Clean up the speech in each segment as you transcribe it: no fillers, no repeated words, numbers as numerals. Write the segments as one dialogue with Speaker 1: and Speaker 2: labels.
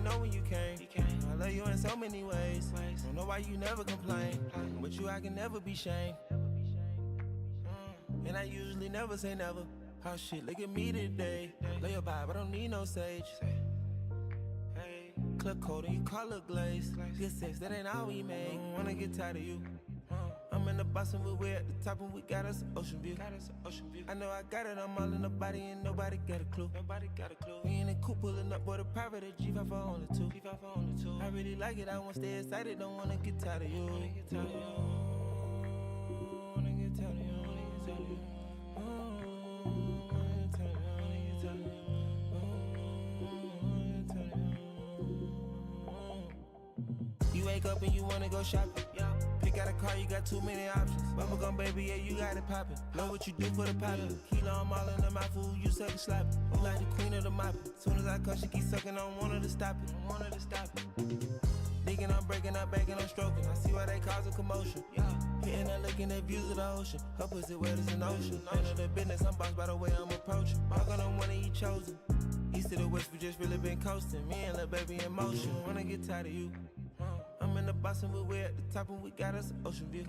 Speaker 1: know when you came. I love you in so many ways. Don't know why you never complain. With you I can never be shamed. And I usually never say never. Oh shit, look at me today. Lay your vibe, I don't need no sage. Club cold and you call it glaze. Good sex, that ain't all we made. Don't wanna get tired of you. I'm in the bus and we're at the top and we got us an ocean view. I know I got it, I'm all in the body and nobody got a clue. We in the coupe pulling up, boy, the private at G5 for only two. I really like it, I wanna stay excited, don't wanna get tired of you. You wake up and you wanna go shopping. Pick out a car, you got too many options. Bubblegum baby, yeah, you got it poppin'. Know what you do for the poppin'. Kilo, I'm all in the mouth, food, you suck and slap it. I'm like the queen of the moppin'. Soon as I cut, she keep sucking, I don't want her to stop it. Thinking I'm breaking up, back and I'm stroking. I see why they cause a commotion. Hitting and looking at views of the ocean. Her pussy wet as an ocean. None of the business, I'm bossed by the way I'm approaching. Walk on the one and you chosen. East to the west, we just really been coasting. Me and little baby in motion. Wanna get tired of you. I'm in the bus and we're at the top and we got us an ocean view.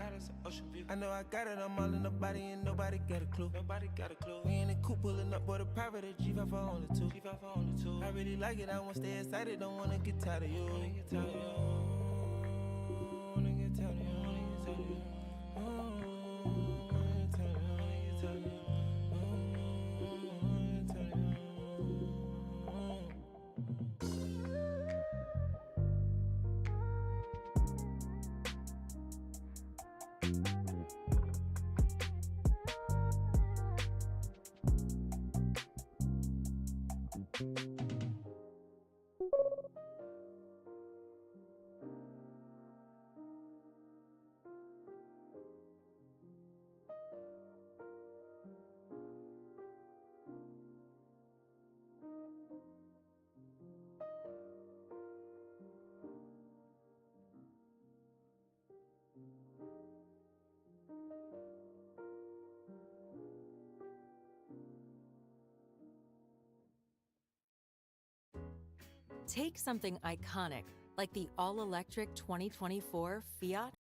Speaker 1: I know I got it, I'm all in the body and nobody got a clue. We in the coupe pulling up, boy, the private at G5 for only two. I really like it, I wanna stay excited, don't wanna get tired of you.
Speaker 2: Take something iconic, like the all-electric 2024 Fiat.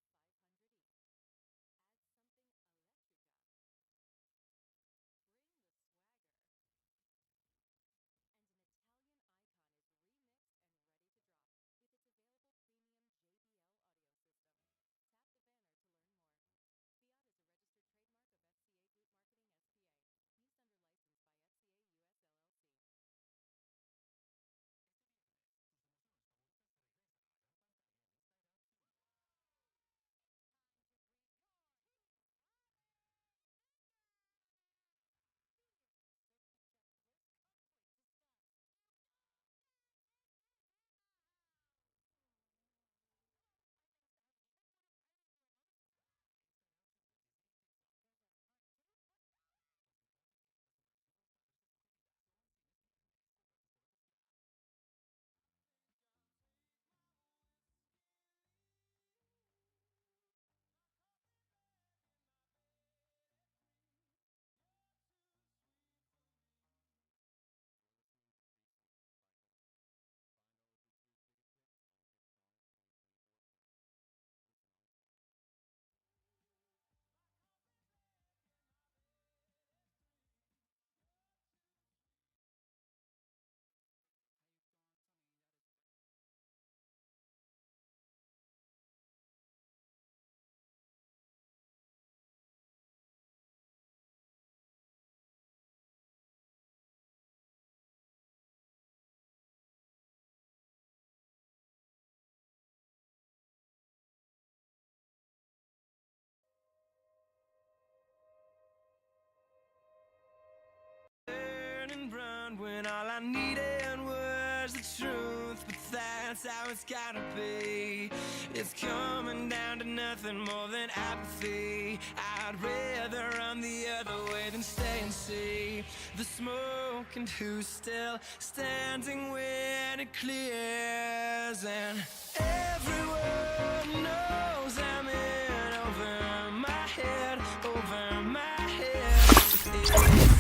Speaker 1: Brown when all I needed was the truth, but that's how it's gotta be. It's coming down to nothing more than apathy. I'd rather run the other way than stay and see the smoke and who's still standing when it clears. And everyone knows I'm in over my head, over my head.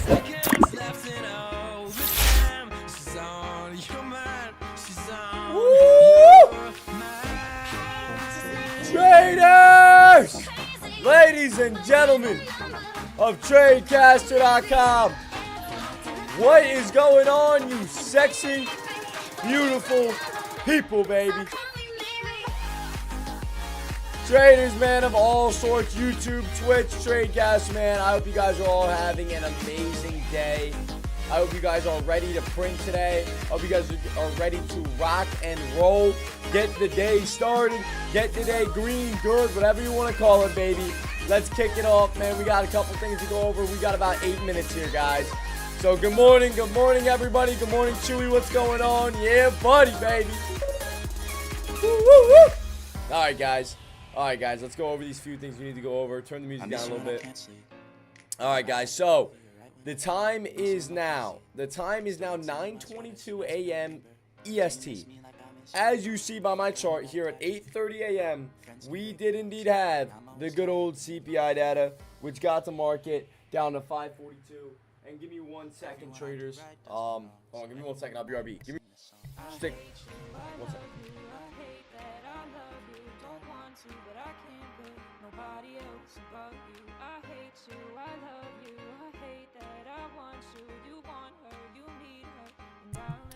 Speaker 1: Seconds left in all the time. She's on your mind, she's on
Speaker 3: Ladies and gentlemen of TradeCaster.com, what is going on, you sexy, beautiful people, baby? Traders, man, of all sorts, YouTube, Twitch, TradeCaster, man. I hope you guys are all having an amazing day. I hope you guys are ready to print today. I hope you guys are ready to rock and roll. Get the day started. Get the day green, good, whatever you want to call it, baby. Let's kick it off, man. We got a couple things to go over. We got about 8 minutes here, guys. So good morning, everybody. Good morning, Chewy. What's going on? Yeah, buddy, baby. Woo, woo, woo. All right, guys. Let's go over these few things we need to go over. Turn the music down a little bit. All right, guys. So the time is now 9:22 a.m. EST. As you see by my chart here at 8:30 a.m., we did indeed have the good old CPI data, which got the market down to 542. And give me 1 second, traders. Hold on, give me 1 second. I'll BRB. Give me stick. 1 second.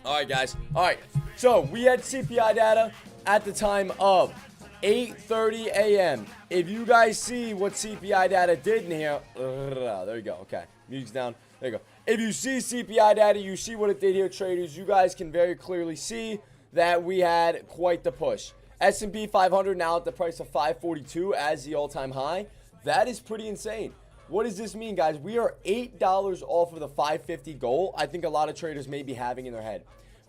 Speaker 3: All right, guys. All right. So we had CPI data at the time of 8:30 a.m. If you guys see what CPI data did in here, there you go. Okay, music's down. There you go. If you see CPI data, you see what it did here, traders. You guys can very clearly see that we had quite the push. S&P 500 now at the price of 542 as the all-time high. That is pretty insane. What does this mean, guys? We are $8 off of the 550 goal. I think a lot of traders may be having in their head.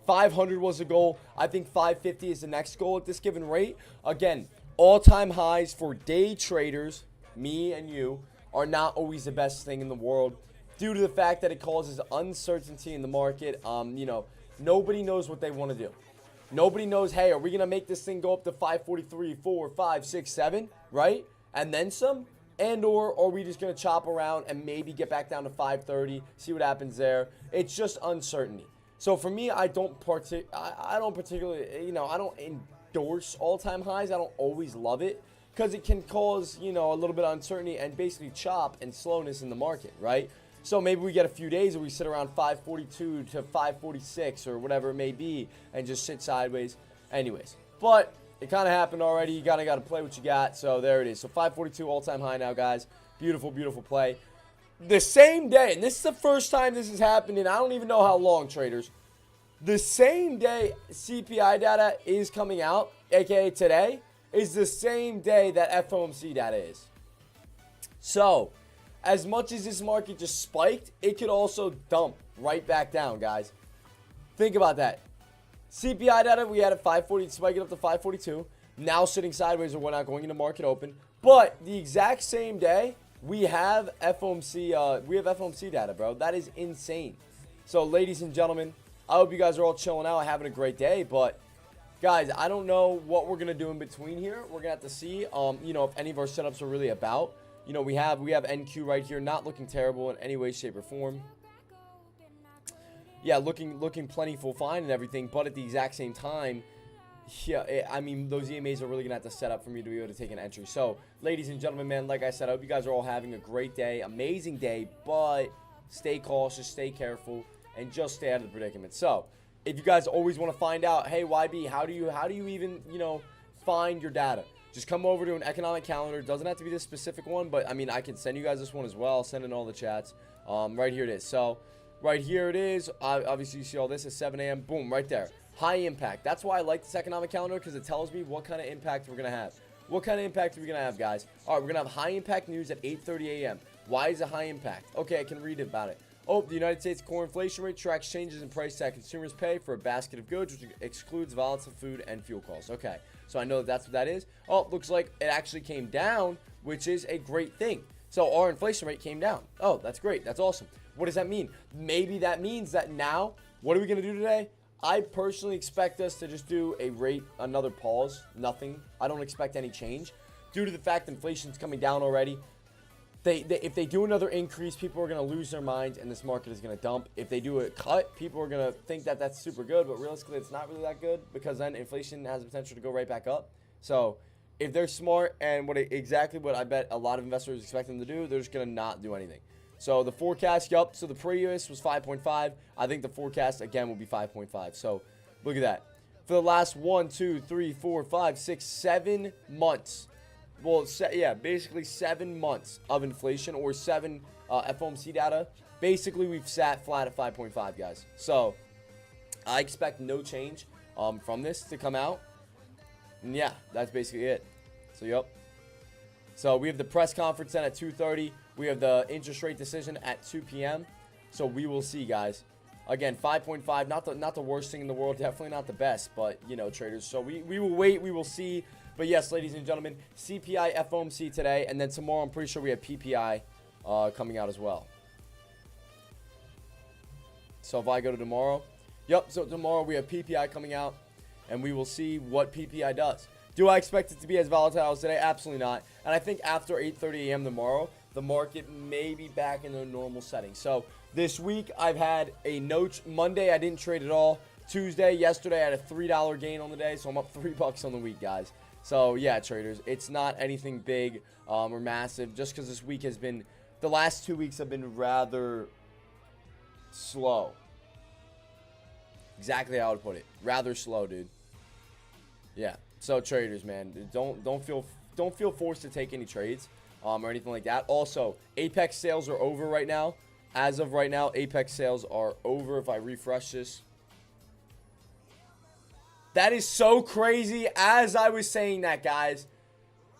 Speaker 3: 500 was the goal. I think 550 is the next goal at this given rate. Again, all-time highs for day traders, me and you, are not always the best thing in the world due to the fact that it causes uncertainty in the market. Nobody knows what they want to do. Nobody knows, hey, are we going to make this thing go up to 543, 4, 5, 6, 7, right? And then some? And or are we just going to chop around and maybe get back down to 530, see what happens there? It's just uncertainty. So for me, I don't particularly, I don't endorse all-time highs. I don't always love it because it can cause, a little bit of uncertainty and basically chop and slowness in the market, right? So maybe we get a few days where we sit around 542 to 546 or whatever it may be and just sit sideways. Anyways, but it kind of happened already. You got to play what you got. So there it is. So 542 all-time high now, guys. Beautiful, beautiful play. The same day, and this is the first time this has happened in I don't even know how long, traders. The same day CPI data is coming out, aka today, is the same day that Fomc data is. So, as much as this market just spiked, it could also dump right back down, guys. Think about that. CPI data, we had at 540, spiking up to 542. Now sitting sideways or whatnot, going into market open. But the exact same day, we have FOMC data, bro. That is insane. So, ladies and gentlemen, I hope you guys are all chilling out, having a great day. But, guys, I don't know what we're gonna do in between here. We're gonna have to see, if any of our setups are really about. We have NQ right here, not looking terrible in any way, shape, or form. Yeah, looking plentiful, fine and everything, but at the exact same time, yeah, those EMAs are really going to have to set up for me to be able to take an entry. So, ladies and gentlemen, man, like I said, I hope you guys are all having a great day, amazing day, but stay cautious, stay careful, and just stay out of the predicament. So, if you guys always want to find out, hey, YB, how do you even, find your data? Just come over to an economic calendar. It doesn't have to be this specific one, but, I can send you guys this one as well. I'll send in all the chats. Right here it is. So, right here it is. Obviously, you see all this at 7 a.m. Boom, right there. High impact. That's why I like this economic calendar, because it tells me what kind of impact we're going to have. What kind of impact are we going to have, guys? All right, we're going to have high impact news at 8:30 a.m. Why is it high impact? Okay, I can read about it. Oh, the United States core inflation rate tracks changes in price that consumers pay for a basket of goods, which excludes volatile food and fuel costs. Okay, so I know that's what that is. Oh, it looks like it actually came down, which is a great thing. So our inflation rate came down. Oh, that's great. That's awesome. What does that mean? Maybe that means that now, what are we going to do today? I personally expect us to just do another pause. Nothing. I don't expect any change. Due to the fact inflation's coming down already, if they do another increase, people are going to lose their minds and this market is going to dump. If they do a cut, people are going to think that that's super good, but realistically it's not really that good because then inflation has the potential to go right back up. So if they're smart and exactly what I bet a lot of investors expect them to do, they're just going to not do anything. So the forecast, yup, so the previous was 5.5. I think the forecast, again, will be 5.5. So look at that. For the last 1, 2, 3, 4, 5, 6, 7 months. Well, yeah, basically 7 months of inflation or 7 FOMC data. Basically, we've sat flat at 5.5, guys. So I expect no change from this to come out. And yeah, that's basically it. So, yep. So we have the press conference then at 2:30. We have the interest rate decision at 2 p.m. So we will see, guys. Again, 5.5, not the worst thing in the world. Definitely not the best, but, you know, traders. So we will wait. We will see. But, yes, ladies and gentlemen, CPI, FOMC today. And then tomorrow, I'm pretty sure we have PPI coming out as well. So if I go to tomorrow. Yep, so tomorrow we have PPI coming out. And we will see what PPI does. Do I expect it to be as volatile as today? Absolutely not. And I think after 8:30 a.m. tomorrow, the market may be back in their normal setting. So this week, I've had a Monday, I didn't trade at all. Tuesday, yesterday, I had a $3 gain on the day. So I'm up $3 on the week, guys. So yeah, traders, it's not anything big or massive. Just because this week has been, the last 2 weeks have been rather slow. Exactly how I would put it. Rather slow, dude. Yeah. So traders, man, don't feel forced to take any trades or anything like that. Also, Apex sales are over right now. As of right now, Apex sales are over. If I refresh this, that is so crazy. As I was saying that, guys,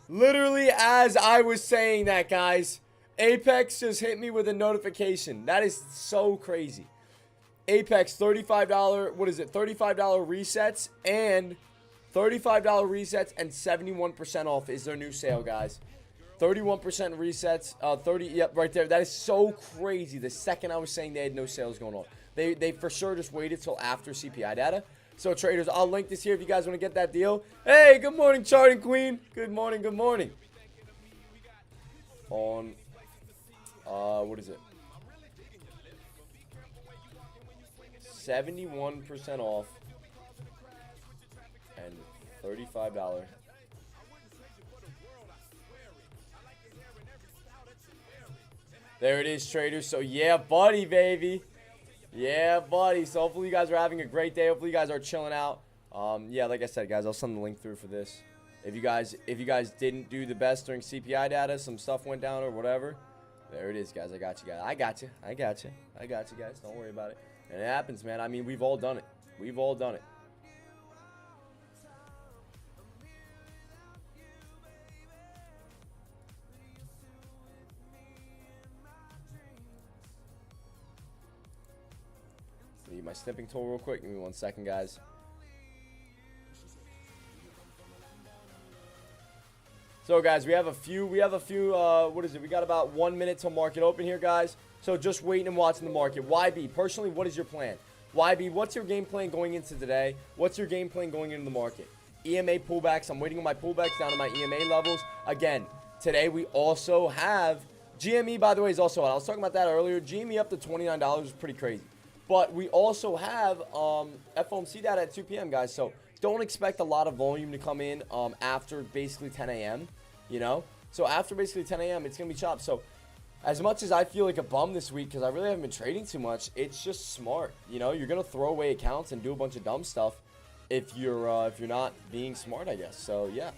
Speaker 3: literally as I was saying that, guys, Apex just hit me with a notification. That is so crazy. Apex $35. What is it? $35 resets and. $35 resets and 71% off is their new sale, guys. 31% resets, 30, yep, right there. That is so crazy. The second I was saying they had no sales going on. They for sure just waited till after CPI data. So traders, I'll link this here if you guys want to get that deal. Hey, good morning, Charting Queen. Good morning, good morning. On, what is it? 71% off. And $35. There it is, traders. So yeah, buddy, baby. Yeah, buddy. So hopefully you guys are having a great day. Hopefully you guys are chilling out. Yeah, like I said, guys, I'll send the link through for this. If you guys didn't do the best during CPI data, some stuff went down or whatever. There it is, guys. I got you, guys. I got you, guys. Don't worry about it. And it happens, man. I mean, we've all done it. We've all done it. Need my snipping tool real quick. Give me 1 second, guys. So, guys, we have a few, what is it? We got about 1 minute till market open here, guys. So, just waiting and watching the market. YB, personally, what is your plan? YB, what's your game plan going into today? What's your game plan going into the market? EMA pullbacks. I'm waiting on my pullbacks down to my EMA levels. Again, today we also have GME, by the way, is also out. I was talking about that earlier. GME up to $29 is pretty crazy. But we also have FOMC data at 2 p.m., guys. So don't expect a lot of volume to come in after basically 10 a.m., you know? So after basically 10 a.m., it's going to be chopped. So as much as I feel like a bum this week because I really haven't been trading too much, it's just smart. You know, you're going to throw away accounts and do a bunch of dumb stuff if you're not being smart, I guess. So, yeah.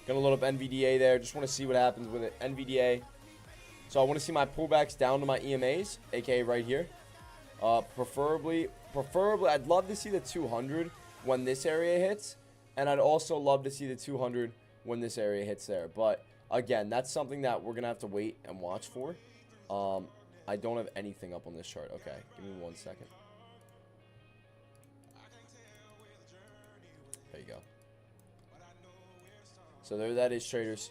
Speaker 3: Going to load up NVDA there. Just want to see what happens with it. NVDA. So I want to see my pullbacks down to my EMAs, aka right here. Preferably, I'd love to see the 200 when this area hits, and I'd also love to see the 200 when this area hits there. But again, that's something that we're gonna have to wait and watch for. I don't have anything up on this chart. Okay, give me 1 second. There you go. So there that is, traders.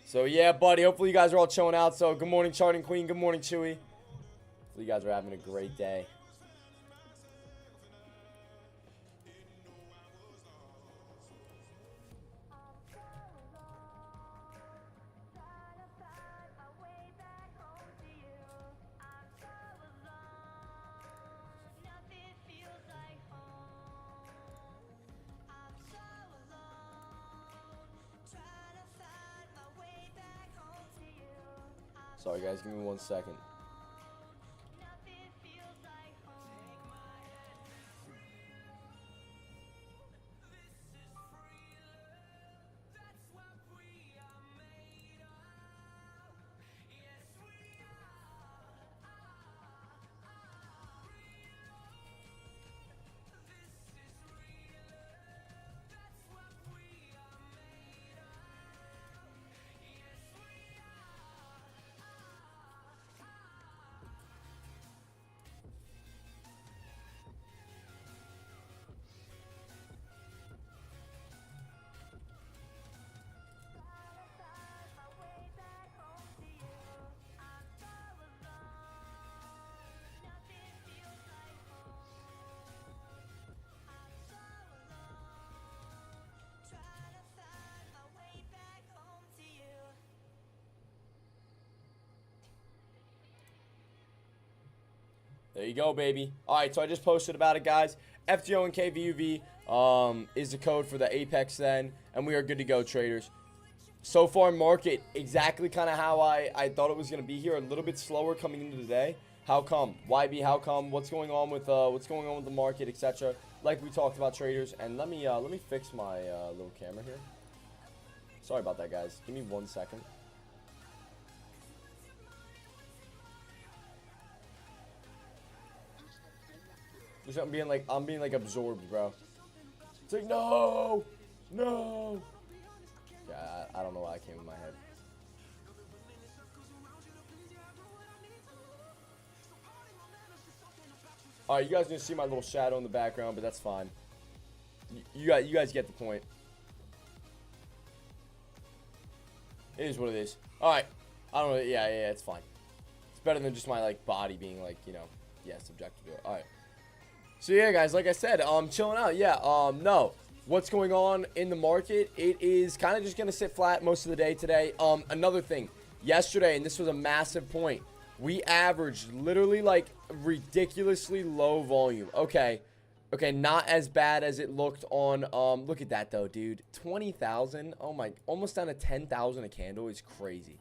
Speaker 3: So, yeah, buddy, hopefully you guys are all chilling out. So, good morning, Charting Queen. Good morning, Chewy. Hopefully you guys are having a great day. Sorry, guys. Give me 1 second. There you go, baby. All right, so I just posted about it, guys. FTO and KVUV is the code for the Apex then, and we are good to go, traders. So far, market exactly kind of how I thought it was going to be here. A little bit slower coming into the day. How come? YB, how come? What's going on with the market, etc. Like we talked about, traders. And let me fix my little camera here. Sorry about that, guys. Give me 1 second. I'm being like absorbed, bro. It's like, no. Yeah, I don't know why I came in my head. All right, you guys gonna see my little shadow in the background, but that's fine. You guys get the point. It is what it is. All right, I don't know. Yeah, it's fine. It's better than just my like body being like, you know, yeah, subjected to it. All right. So yeah, guys, like I said, chilling out. Yeah, no. What's going on in the market? It is kind of just going to sit flat most of the day today. Another thing, yesterday, and this was a massive point, we averaged literally like ridiculously low volume. Okay, not as bad as it looked on, look at that though, dude. 20,000, oh my, almost down to 10,000 a candle is crazy.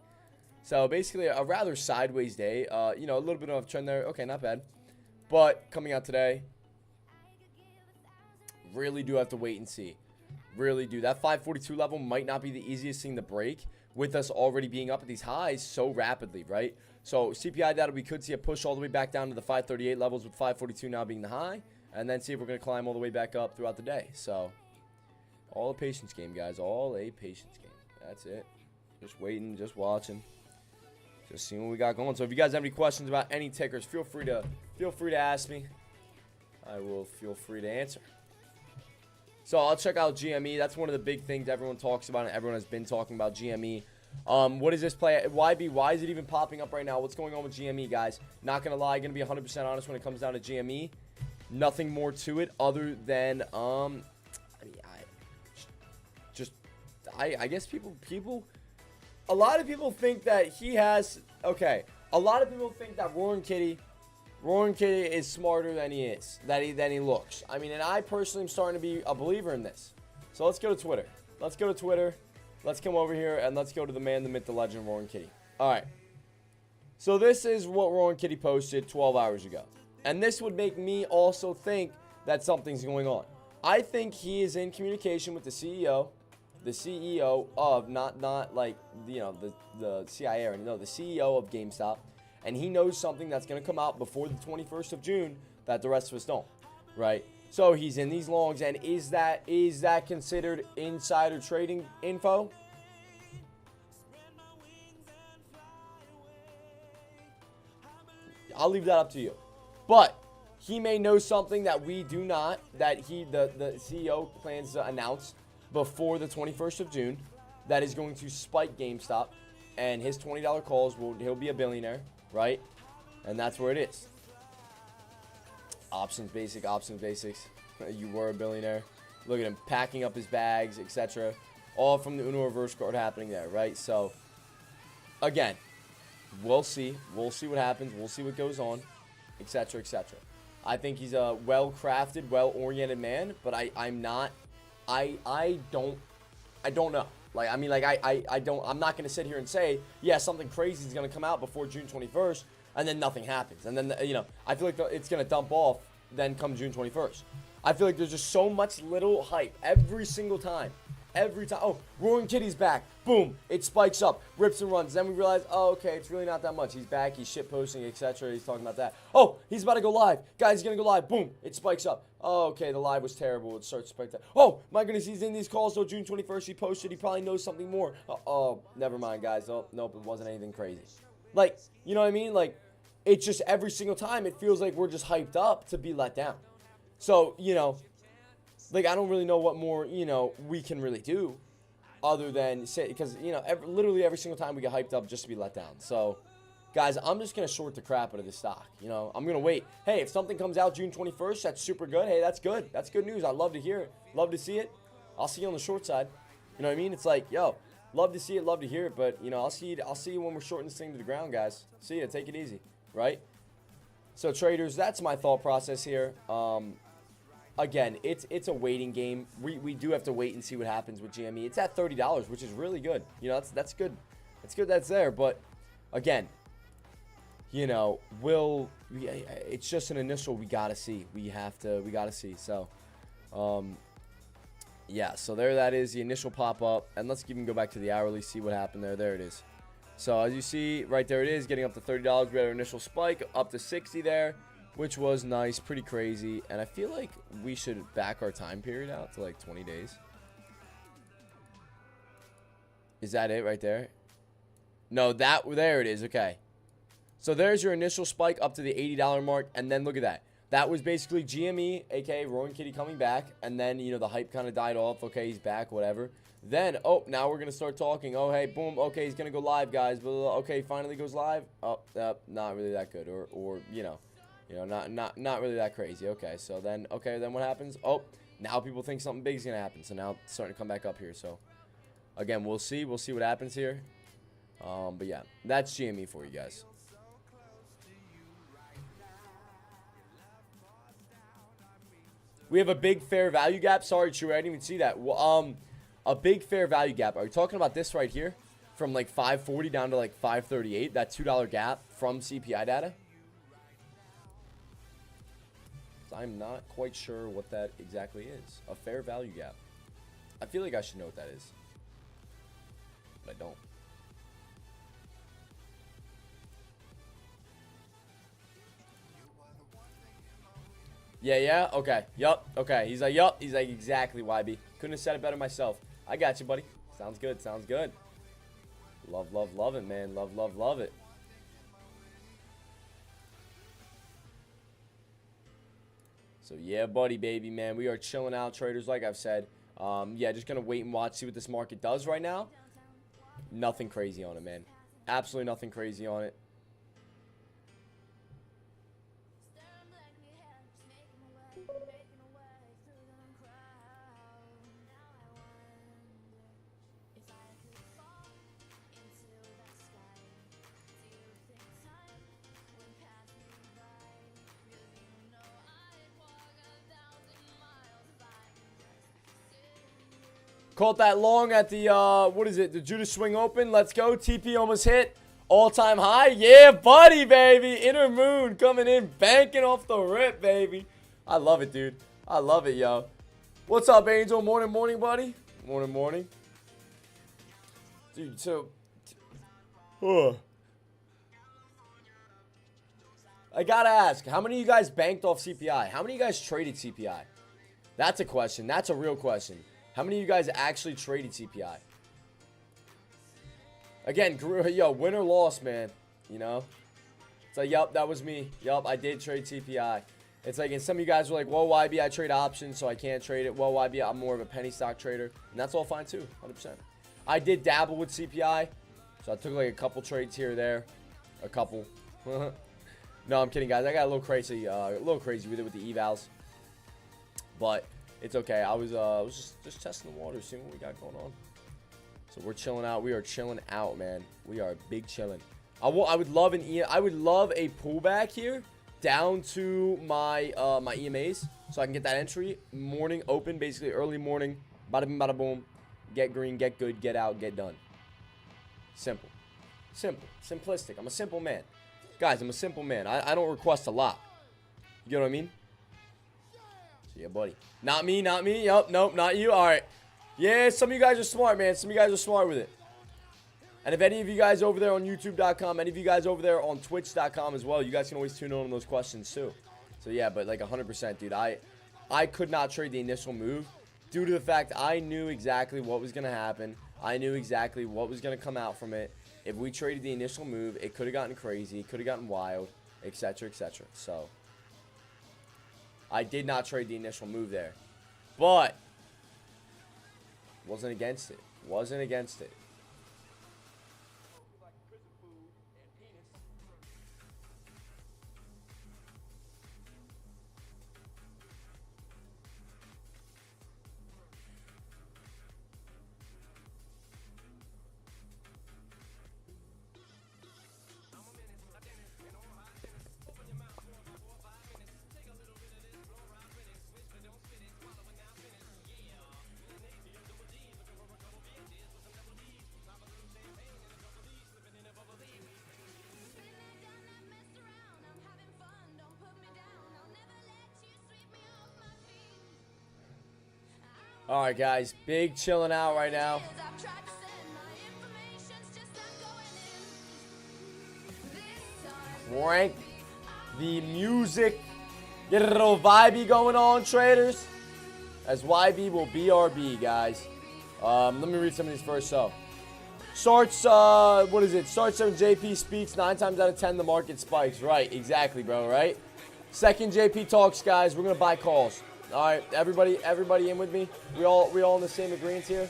Speaker 3: So basically a rather sideways day, you know, a little bit of a trend there. Okay, not bad. But coming out today, really do have to wait and see. Really do. That 542 level might not be the easiest thing to break with us already being up at these highs so rapidly, right? So CPI data, we could see a push all the way back down to the 538 levels with 542 now being the high. And then see if we're going to climb all the way back up throughout the day. So all a patience game, guys. All a patience game. That's it. Just waiting, just watching. Just seeing what we got going. So if you guys have any questions about any tickers, feel free to ask me. I will feel free to answer. So I'll check out GME. That's one of the big things everyone talks about, and everyone has been talking about GME. What is this play? YB, why is it even popping up right now? What's going on with GME, guys? Not going to lie, going to be 100% honest when it comes down to GME. Nothing more to it other than, I guess people, a lot of people think that he has, okay, a lot of people think that Roaring Kitty is smarter than he is, than he looks. I mean, and I personally am starting to be a believer in this. So let's go to Twitter. Let's come over here and let's go to the man, the myth, the legend, Roaring Kitty. All right. So this is what Roaring Kitty posted 12 hours ago. And this would make me also think that something's going on. I think he is in communication with the CEO of, not like, you know, the CIA or no, the CEO of GameStop. And he knows something that's going to come out before the 21st of June that the rest of us don't, right? So he's in these longs, and is that considered insider trading info? I'll leave that up to you. But he may know something that we do not, that the CEO plans to announce before the 21st of June that is going to spike GameStop, and his $20 calls, he'll be a billionaire. Right? And that's where it is. Options basics. You were a billionaire. Look at him packing up his bags, etc. All from the Uno reverse card happening there, right? So, again, we'll see. We'll see what happens. We'll see what goes on, etc., etc. I think he's a well-crafted, well-oriented man, but I don't know. Like, I mean, like, I'm not going to sit here and say, yeah, something crazy is going to come out before June 21st, and then nothing happens. And then, you know, I feel like it's going to dump off then come June 21st. I feel like there's just so much little hype every single time. Every time. Oh, Roaring Kitty's back. Boom. It spikes up. Rips and runs. Then we realize, oh, okay, it's really not that much. He's back. He's shit posting, etc. He's talking about that. Oh, he's about to go live. Guys, he's going to go live. Boom. It spikes up. Oh, okay, the live was terrible. It starts to spike up. Oh, my goodness, he's in these calls till June 21st. He posted. He probably knows something more. Oh, never mind, guys. Oh, nope, it wasn't anything crazy. Like, you know what I mean? Like, it's just every single time it feels like we're just hyped up to be let down. So, you know, like, I don't really know what more, you know, we can really do other than say, because, you know, literally every single time we get hyped up just to be let down. So, guys, I'm just going to short the crap out of this stock. You know, I'm going to wait. Hey, if something comes out June 21st, that's super good. Hey, that's good. That's good news. I'd love to hear it. Love to see it. I'll see you on the short side. You know what I mean? It's like, yo, love to see it, love to hear it. But, you know, I'll see you when we're shorting this thing to the ground, guys. See ya. Take it easy. Right? So, traders, that's my thought process here. Again, it's a waiting game. We do have to wait and see what happens with GME. It's at $30, which is really good. You know, that's good. It's good that's there. But again, you know, it's just an initial. We gotta see. We gotta see. So, yeah. So there that is the initial pop up, and let's even go back to the hourly, see what happened there. There it is. So as you see, right there it is, getting up to $30. We had our initial spike up to 60 there, which was nice, pretty crazy. And I feel like we should back our time period out to like 20 days. Is that it right there? No, there it is. Okay. So there's your initial spike up to the $80 mark. And then look at that. That was basically GME, aka Roaring Kitty, coming back. And then, you know, the hype kind of died off. Okay, he's back, whatever. Then, oh, now we're going to start talking. Oh, hey, boom. Okay, he's going to go live, guys. Blah, blah, blah. Okay, finally goes live. Oh, not really that good. Or you know, not really that crazy. Okay, so then, then what happens? Oh, now people think something big is going to happen. So now it's starting to come back up here. So, again, we'll see. We'll see what happens here. But yeah, that's GME for you guys. We have a big fair value gap. Sorry, Chewy, I didn't even see that. Well, a big fair value gap. Are we talking about this right here? From like 540 down to like 538. That $2 gap from CPI data? I'm not quite sure what that exactly is. A fair value gap. I feel like I should know what that is. But I don't. Yeah, okay. Yup, okay. He's like, yup. He's like, exactly, YB. Couldn't have said it better myself. I got you, buddy. Sounds good, sounds good. Love it, man. Love it. So, yeah, buddy, baby, man. We are chilling out, traders, like I've said. Yeah, just going to wait and watch, see what this market does right now. Nothing crazy on it, man. Absolutely nothing crazy on it. Caught that long at the, what is it? The Judas Swing Open. Let's go. TP almost hit. All-time high. Yeah, buddy, baby. Inner Moon coming in, banking off the rip, baby. I love it, dude. I love it, yo. What's up, Angel? Morning, buddy. Morning. Dude, so... I gotta ask, how many of you guys banked off CPI? How many of you guys traded CPI? That's a question. That's a real question. How many of you guys actually traded CPI? Again, yo, win or loss, man. You know? It's like, yup, that was me. Yup, I did trade CPI. It's like, and some of you guys were like, well, YB, I trade options, so I can't trade it. Well, YB, I'm more of a penny stock trader. And that's all fine, too. 100%. I did dabble with CPI. So I took like a couple trades here or there. A couple. No, I'm kidding, guys. I got a little crazy with it with the evals. But... it's okay. I was just testing the water, seeing what we got going on. So we're chilling out. We are chilling out, man. We are big chilling. I would love a pullback here down to my my EMAs, so I can get that entry morning open, basically early morning. Bada bing, bada boom. Get green, get good, get out, get done. Simple. Simple. Simplistic. I'm a simple man. Guys, I'm a simple man. I don't request a lot. You get what I mean? So, yeah, buddy. Not me, not me. Yup, nope, not you. All right. Yeah, some of you guys are smart, man. Some of you guys are smart with it. And if any of you guys over there on YouTube.com, any of you guys over there on Twitch.com as well, you guys can always tune in on those questions too. So, yeah, but like 100%, dude. I could not trade the initial move due to the fact I knew exactly what was going to happen. I knew exactly what was going to come out from it. If we traded the initial move, it could have gotten crazy, could have gotten wild, etc., etc. So, I did not trade the initial move there. But, wasn't against it. Wasn't against it. All right, guys. Big chilling out right now. Crank the music. Get a little vibey going on, traders. As YB will BRB, guys. Let me read some of these first. So, starts, what is it? Starts when JP speaks. 9 times out of 10, the market spikes. Right, exactly, bro, right? Second JP talks, guys. We're going to buy calls. All right, everybody in with me? We all in the same agreement here?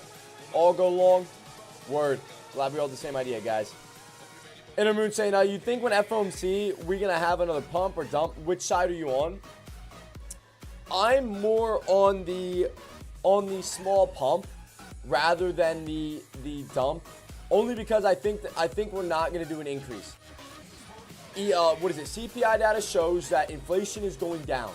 Speaker 3: All go long? Word. Glad we all have the same idea, guys. Intermoon saying, you think when FOMC, we're going to have another pump or dump? Which side are you on? I'm more on the small pump rather than the dump. Only because I think we're not going to do an increase. What is it? CPI data shows that inflation is going down.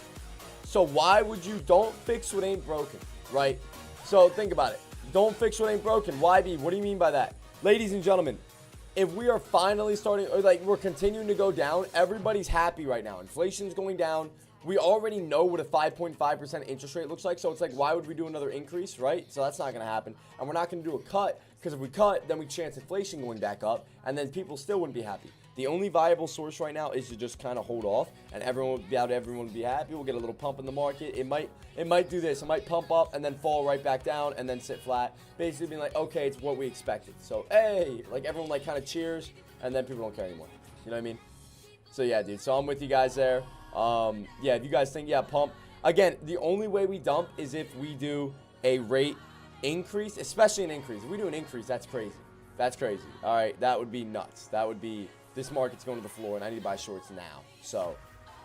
Speaker 3: So why would you don't fix what ain't broken, right? So think about it. Don't fix what ain't broken. YB, what do you mean by that? Ladies and gentlemen, if we are finally starting, or like we're continuing to go down, everybody's happy right now. Inflation's going down. We already know what a 5.5% interest rate looks like. So it's like, why would we do another increase, right? So that's not going to happen. And we're not going to do a cut because if we cut, then we chance inflation going back up and then people still wouldn't be happy. The only viable source right now is to just kind of hold off, and everyone will be happy. We'll get a little pump in the market. It might do this. It might pump up and then fall right back down and then sit flat. Basically being like, okay, it's what we expected. So, hey, like everyone like kind of cheers, and then people don't care anymore. You know what I mean? So, yeah, dude. So, I'm with you guys there. Yeah, if you guys think, yeah, pump. Again, the only way we dump is if we do a rate increase, especially an increase. If we do an increase, that's crazy. That's crazy. All right, that would be nuts. That would be... This market's going to the floor, and I need to buy shorts now. So,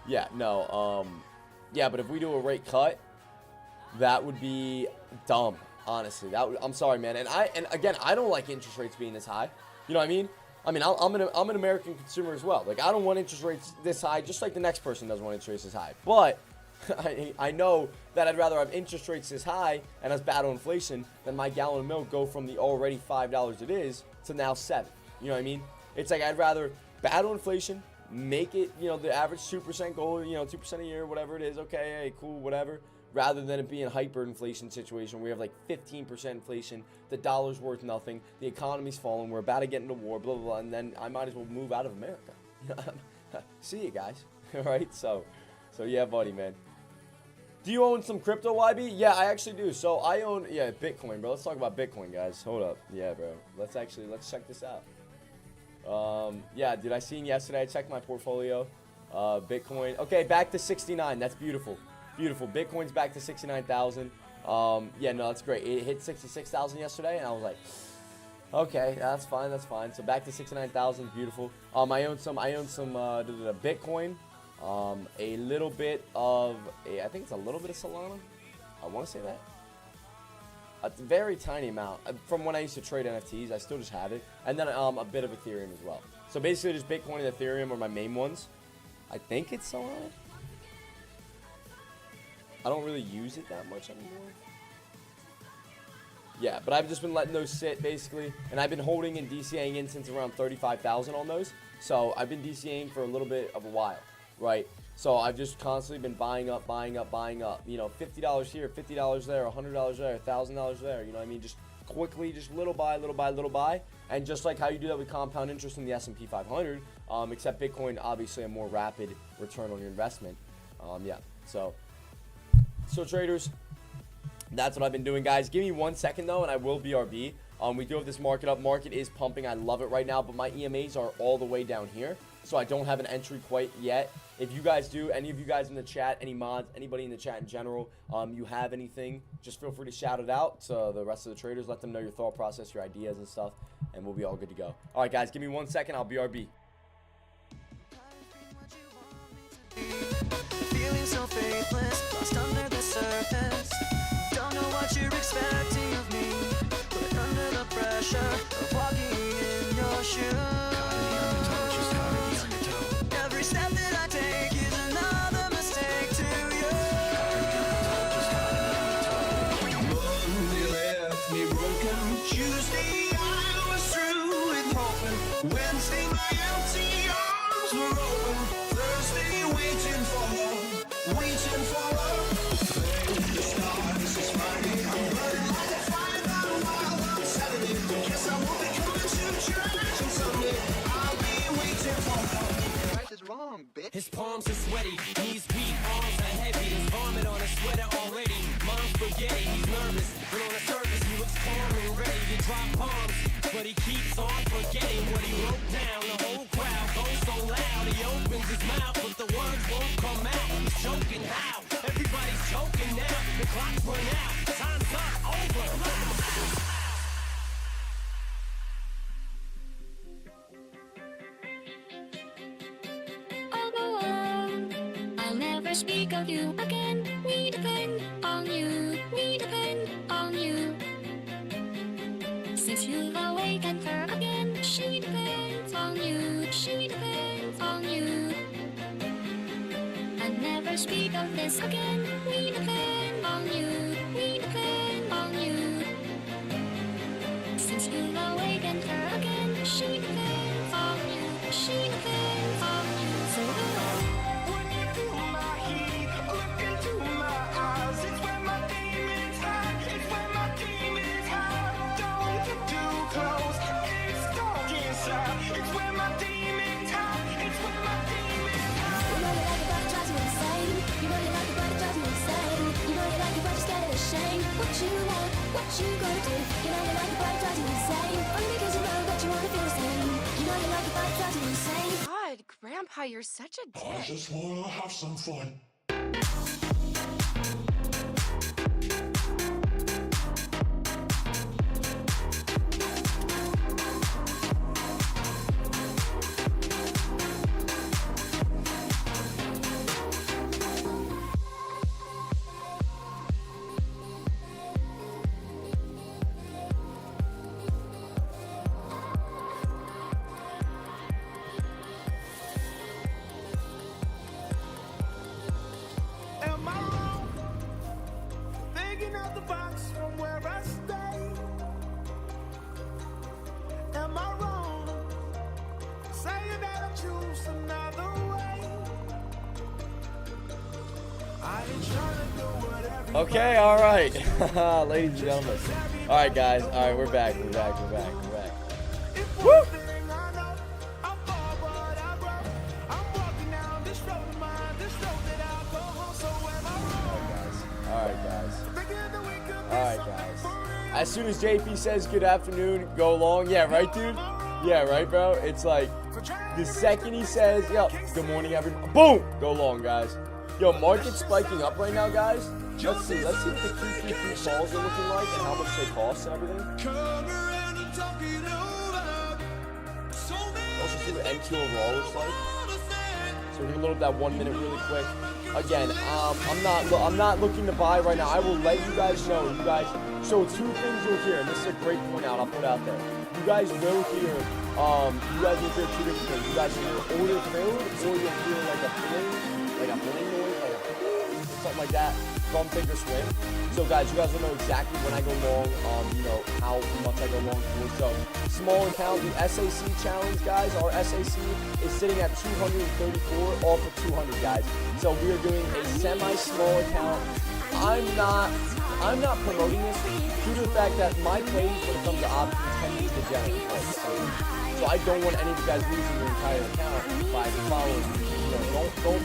Speaker 3: yeah, no, yeah, but if we do a rate cut, that would be dumb, honestly. I'm sorry, man. And again, I don't like interest rates being this high. You know what I mean? I'm an American consumer as well. Like, I don't want interest rates this high, just like the next person doesn't want interest rates this high. But I know that I'd rather have interest rates this high and us battle inflation than my gallon of milk go from the already $5 it is to now $7. You know what I mean? It's like I'd rather battle inflation, make it, the average 2% goal, 2% a year, whatever it is, okay, hey, cool, whatever, rather than it being a hyperinflation situation where we have like 15% inflation, the dollar's worth nothing, the economy's falling, we're about to get into war, blah, blah, blah, and then I might as well move out of America. See you guys, all right? So yeah, buddy, man. Do you own some crypto, YB? Yeah, I actually do. So I own, Bitcoin, bro. Let's talk about Bitcoin, guys. Hold up. Yeah, bro. Let's check this out. Yeah, dude, I seen yesterday. I checked my portfolio. Bitcoin. Okay, back to 69. That's beautiful. Beautiful. Bitcoin's back to 69,000. Yeah, no, that's great. It hit 66,000 yesterday, and I was like, okay, that's fine. That's fine. So back to 69,000. Beautiful. I own some Bitcoin. A little bit of, I think it's a little bit of Solana. I want to say that. A very tiny amount. From when I used to trade NFTs, I still just have it. And then a bit of Ethereum as well. So basically just Bitcoin and Ethereum are my main ones. I think it's Solana. I don't really use it that much anymore. yeah, but I've just been letting those sit basically, and I've been holding and DCAing in since around 35,000 on those. So I've been DCAing for a little bit of a while, right? So I've just constantly been buying up. You know, $50 here, $50 there, $100 there, $1,000 there. You know what I mean? Just quickly, just little buy. And just like how you do that with compound interest in the S&P 500, except Bitcoin, obviously a more rapid return on your investment. Yeah, so traders, that's what I've been doing, guys. Give me 1 second, though, and I will BRB. We do have this market up. Market is pumping. I love it right now, but my EMAs are all the way down here, so I don't have an entry quite yet. If you guys do, any of you guys in the chat, any mods, anybody in the chat in general, you have anything, just feel free to shout it out to the rest of the traders. Let them know your thought process, your ideas and stuff, and we'll be all good to go. All right, guys, give me 1 second. I'll BRB.
Speaker 4: Feeling so faithless, lost under the surface. Don't know what you're expecting of me, but under the pressure of walking in your shoes. Every step that I take is another mistake to you. Monday left me broken. Tuesday I was through with hoping. Wednesday my empty arms were open. Thursday waiting for love. The stars is Friday. I'm burning like a fire down a wild on Saturday. Guess I won't be coming to church on Sunday. I'll be waiting for love. Price is wrong, bitch. His palms are sweaty, knees weak, arms are heavy. There's vomit on his sweater already. Mom's spaghetti, he's nervous, but on the surface he looks calm and ready to drop bombs. But he keeps on forgetting what he wrote down. The whole crowd goes so loud. He opens his mouth, but the words won't come out. He's choking how? Everybody's choking now. The clock's run out. Time's up. Over.
Speaker 5: I'll go on. I'll never speak of you again. We depend on you. We depend on you. Since you've awakened her again, she depends on you. She depends on you. I'll never speak of this again. We depend on you. We depend on you. Since you've awakened her again, she depends on you. She depends on you. So
Speaker 4: When you feel my heat, look into my eyes. It's when my demons hide. It's when my demons hide. Don't get too close. It's dark inside. It's when my demons hide. It's when my demons hide.
Speaker 5: you know you like it, but it drives you insane. You know you like it, but it drives you insane. You know you like it, but you're scared of the shame. What you want, what you gonna do? You know you like it, but it drives you insane. Only because you know that you wanna feel the same. You know you like it, but it drives you insane.
Speaker 6: God, Grandpa, you're such a
Speaker 7: I
Speaker 6: dick.
Speaker 7: just wanna have some fun.
Speaker 4: Am I wrong? Thinking out the box from where I stay. Am I wrong? Saying that I choose another way. I ain't trying to do what everybody
Speaker 3: Okay, all right, ladies and gentlemen. All right, guys. All right, we're back. We're back.
Speaker 4: If
Speaker 3: Woo!
Speaker 4: one thing I know, I'm far but I grow. I'm walking down this road of mine, this road that I'll go home. So am I wrong?
Speaker 3: All right, guys.
Speaker 4: Thinking that we could be
Speaker 3: All right,
Speaker 4: something
Speaker 3: guys.
Speaker 4: for real.
Speaker 3: As soon as JP says good afternoon, go long. Yeah, right, dude? Yeah, right, bro? It's like the second he says, yo, good morning, everyone. Boom! Go long, guys. Yo, market's spiking up right now, guys. Let's see what the QQQ calls are looking like and how much they cost and everything. Also see what MQ overall looks like. So we're gonna load up that 1 minute really quick. Again, I'm not looking to buy right now. I will let you guys know. You guys, so two things you'll hear, and this is a great point out. I'll put out there. You guys will hear, two different things. You guys will hear order filled, or you'll hear like a billing noise, like a something like that. from Thinkorswim. So guys, you guys will know exactly when I go long, you know, how much I go long for. So small account, the SAC challenge, guys, our SAC is sitting at 234 off of 200, guys. So we are doing a semi-small account. I'm not promoting this due to the fact that my plays when it comes to options tend to be degenerate plays. So I don't want any of you guys losing your entire account by following me. You know, don't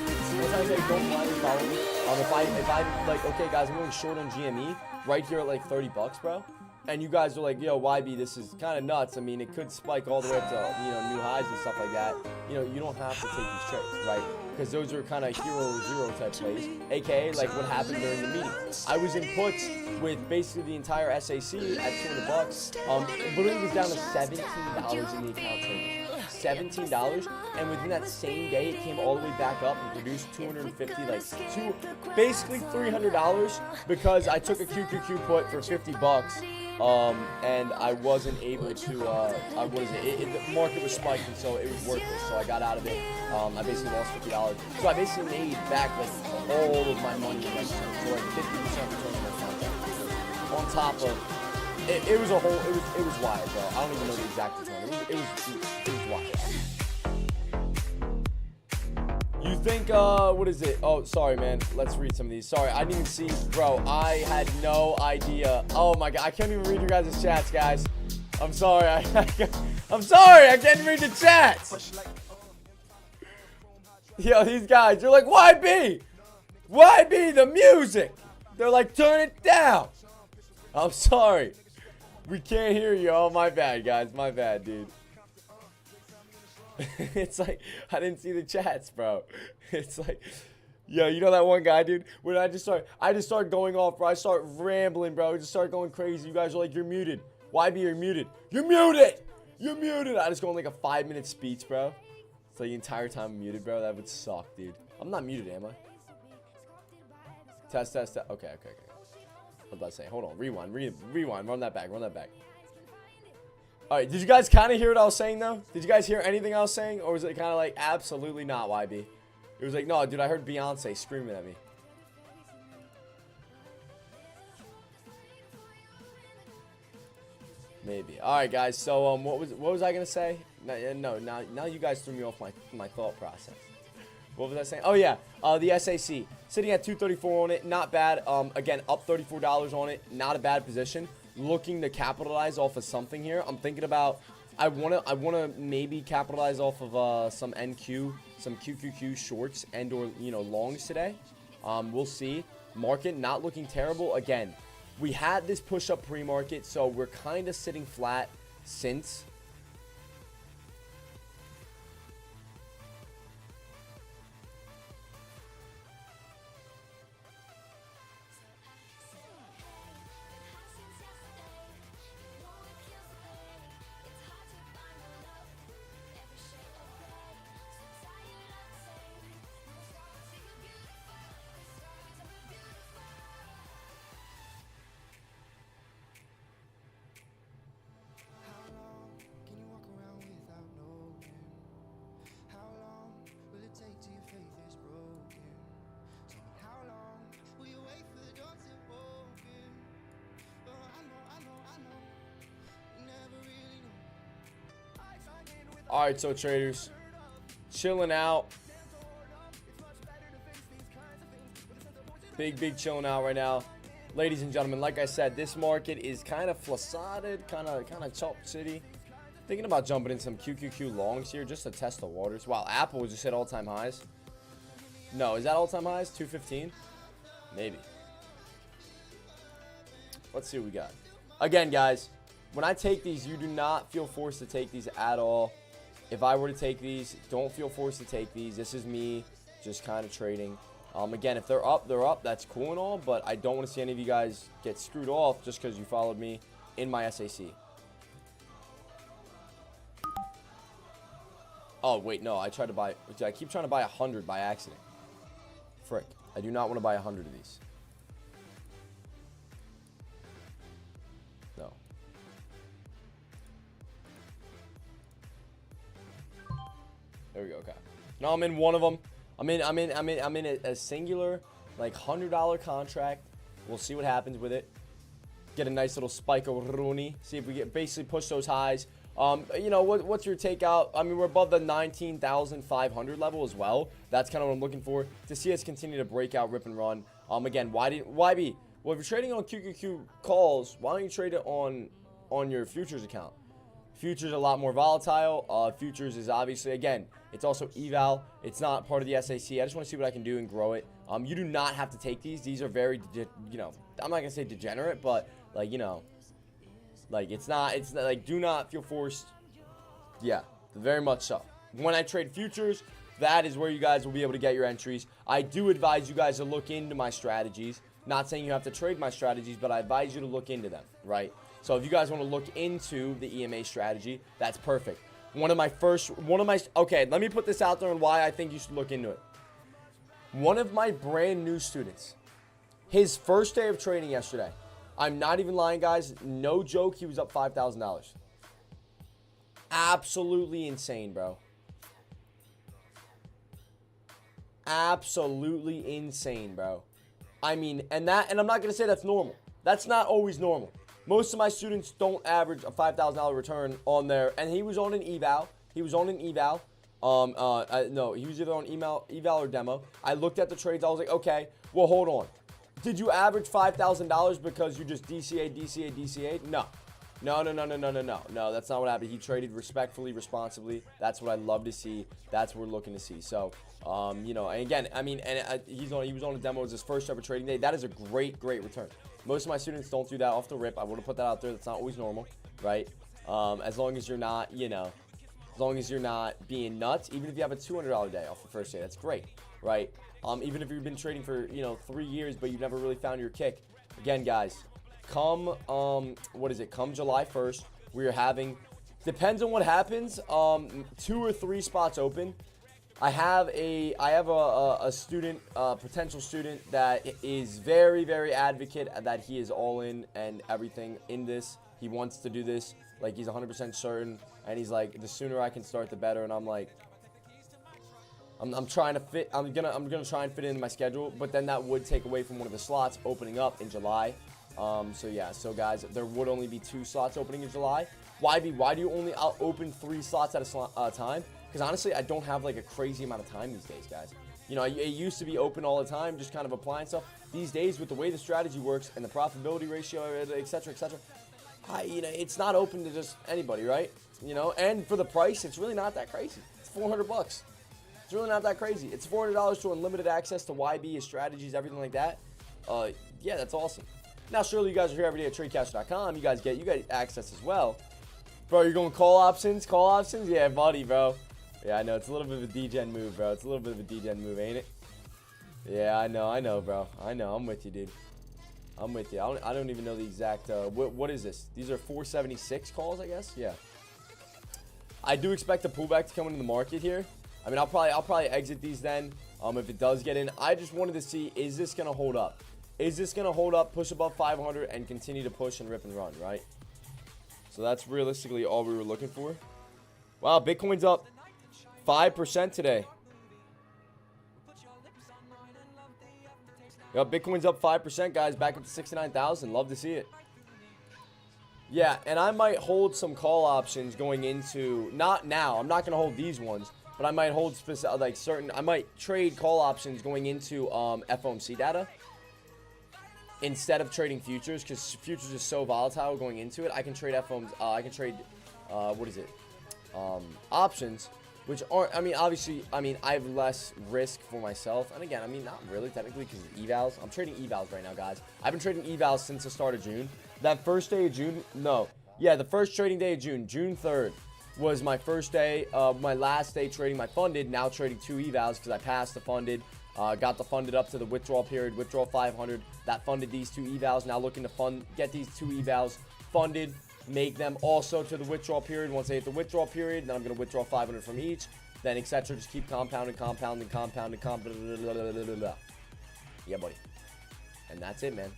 Speaker 3: blindly follow me. If I like, okay guys, I'm going short on GME right here at like 30 bucks, bro. And you guys are like, yo, YB, this is kind of nuts. I mean, it could spike all the way up to, you know, new highs and stuff like that. You know, you don't have to take these trades, right? Because those are kind of hero zero type plays, aka like what happened during the meeting. I was in puts with basically the entire SAC at 200 bucks. It literally was down to $17 in the account trading. $17, and within that same day, it came all the way back up and produced 250, like basically $300 because I took a QQQ put for 50 bucks. And I wasn't able to, the market was spiking, so it was worthless, so I got out of it. I basically lost $50. So I basically made back, like, all of my money, like, so like 50% return on my contract. On top of, it was a whole, it was wild, bro. I don't even know the exact return. It was wild. You think, what is it? Oh, sorry, man. Let's read some of these. Sorry, I didn't even see. Bro, I had no idea. Oh, my God. I can't even read your guys' chats, guys. I'm sorry. I'm sorry. I can't read the chats. Yo, these guys, you're like, YB? YB, the music. They're like, turn it down. I'm sorry. We can't hear you. Oh, my bad, guys. My bad, dude. It's like, I didn't see the chats, bro. It's like, yo, you know that one guy, dude? When I just start going off, bro. I start rambling, bro. I just start going crazy. You guys are like, you're muted. YB, you're muted. You're muted. You're muted. I just go on like a 5-minute speech, bro. It's like the entire time I'm muted, bro. That would suck, dude. I'm not muted, am I? Test. Okay. What was I saying? Hold on. Rewind. Run that back. All right, did you guys kind of hear what I was saying, though? Did you guys hear anything I was saying? Or was it kind of like, absolutely not, YB? It was like, no, dude, I heard Beyonce screaming at me. Maybe. All right, guys, so what was I going to say? No, now you guys threw me off my thought process. What was I saying? Oh, yeah, the SAC. Sitting at 234 on it, not bad. Again, up $34 on it, not a bad position. Looking to capitalize off of something here. I'm thinking about I wanna maybe capitalize off of some NQ, some QQQ shorts and or longs today. We'll see. Market not looking terrible. Again, we had this push up pre-market, so we're kind of sitting flat since. All right, so traders, chilling out. Big chilling out right now. Ladies and gentlemen, like I said, this market is kind of flaccid, kind of chop city. Thinking about jumping in some QQQ longs here just to test the waters. Wow, Apple just hit all-time highs. No, is that all-time highs? 215? Maybe. Let's see what we got. Again, guys, when I take these, you do not feel forced to take these at all. If I were to take these, don't feel forced to take these. This is me just kind of trading. Again, if they're up, they're up. That's cool and all, but I don't want to see any of you guys get screwed off just because you followed me in my SAC. Oh, wait, no. I keep trying to buy 100 by accident. Frick. I do not want to buy 100 of these. No. There we go. Okay. No, I'm in one of them. I'm in a singular. like $100 contract. We'll see what happens with it. Get a nice little spike of Rooney. See if we get basically push those highs. You know, what's your takeout? I mean, we're above the 19,500 level as well. That's kind of what I'm looking for to see us continue to break out, rip and run. Again, why be? Well, if you're trading on QQQ calls, why don't you trade it on your futures account? Futures are a lot more volatile. Futures is obviously, again, it's also eval. It's not part of the SAC. I just want to see what I can do and grow it. You do not have to take these. These are very, you know, I'm not gonna say degenerate, but like, you know, like it's not like, do not feel forced. Yeah, very much so. When I trade futures, that is where you guys will be able to get your entries. I do advise you guys to look into my strategies. Not saying you have to trade my strategies, but I advise you to look into them, right? So if you guys want to look into the EMA strategy, that's perfect. Okay, let me put this out there and why I think you should look into it. One of my brand new students, his first day of trading yesterday, I'm not even lying, guys, no joke, he was up $5,000. Absolutely insane, bro. Absolutely insane, bro. I mean, and I'm not going to say that's normal. That's not always normal. Most of my students don't average a $5,000 return on there. And he was on an eval. He was on an eval. No, he was either on eval or demo. I looked at the trades. I was like, okay, well, hold on. Did you average $5,000 because you just DCA'd? No. No, that's not what happened. He traded respectfully, responsibly. That's what I love to see. That's what we're looking to see. So, you know, and again, I mean, and he was on a demo. It was his first ever trading day. That is a great return. Most of my students don't do that off the rip. I want to put that out there. That's not always normal, right? As long as you're not, you know, as long as you're not being nuts, even if you have a $200 day off the first day, that's great, right? Even if you've been trading for, you know, 3 years, but you've never really found your kick. Again, guys, come July 1st, we're having, depends on what happens, 2 or 3 spots open. I have a student, potential student that is very advocate that he is all in and everything in this. He wants to do this, like he's 100% certain, and he's like, the sooner I can start, the better. And I'm like, I'm trying to fit. I'm gonna try and fit it into my schedule, but then that would take away from one of the slots opening up in July. So yeah, so guys, there would only be 2 slots opening in July. Why do you only open 3 slots at a time? Because honestly, I don't have like a crazy amount of time these days, guys. You know, it used to be open all the time, just kind of applying stuff. These days, with the way the strategy works and the profitability ratio, etc., you know, it's not open to just anybody, right? You know, and for the price, it's really not that crazy. It's $400. It's really not that crazy. It's $400 to unlimited access to YB, his strategies, everything like that. Yeah, that's awesome. Now, surely you guys are here every day at TradeCash.com. You get access as well. Bro, you're going call options? Call options? Yeah, buddy, bro. Yeah, I know. It's a little bit of a degen move, bro. It's a little bit of a degen move, ain't it? Yeah, I know, bro. I know. I'm with you, dude. I'm with you. I don't even know the exact, what is this? These are 476 calls, I guess? Yeah. I do expect a pullback to come into the market here. I mean, I'll probably exit these then, if it does get in. I just wanted to see, is this going to hold up? Is this going to hold up, push above 500, and continue to push and rip and run, right? So that's realistically all we were looking for. Wow, Bitcoin's up 5% today. Yo, Bitcoin's up 5%, guys. Back up to 69,000. Love to see it. Yeah, and I might hold some call options going into, not now. I'm not going to hold these ones, but I might hold like certain, I might trade call options going into FOMC data instead of trading futures, because futures is so volatile going into it. I can trade options, which aren't, I mean, obviously, I mean, I have less risk for myself. And again, I mean, not really technically, because of evals. I'm trading evals right now, guys. I've been trading evals since the start of June. That first day of June, the first trading day of June, June 3rd, was my first day, my last day trading my funded, now trading 2 evals because I passed the funded, got the funded up to the withdrawal period, withdrawal 500, that funded these 2 evals, now looking to get these 2 evals funded, make them also to the withdrawal period. Once they hit the withdrawal period, then I'm going to withdraw 500 from each, then etc. Just keep compounding. Yeah, buddy. And that's it, man.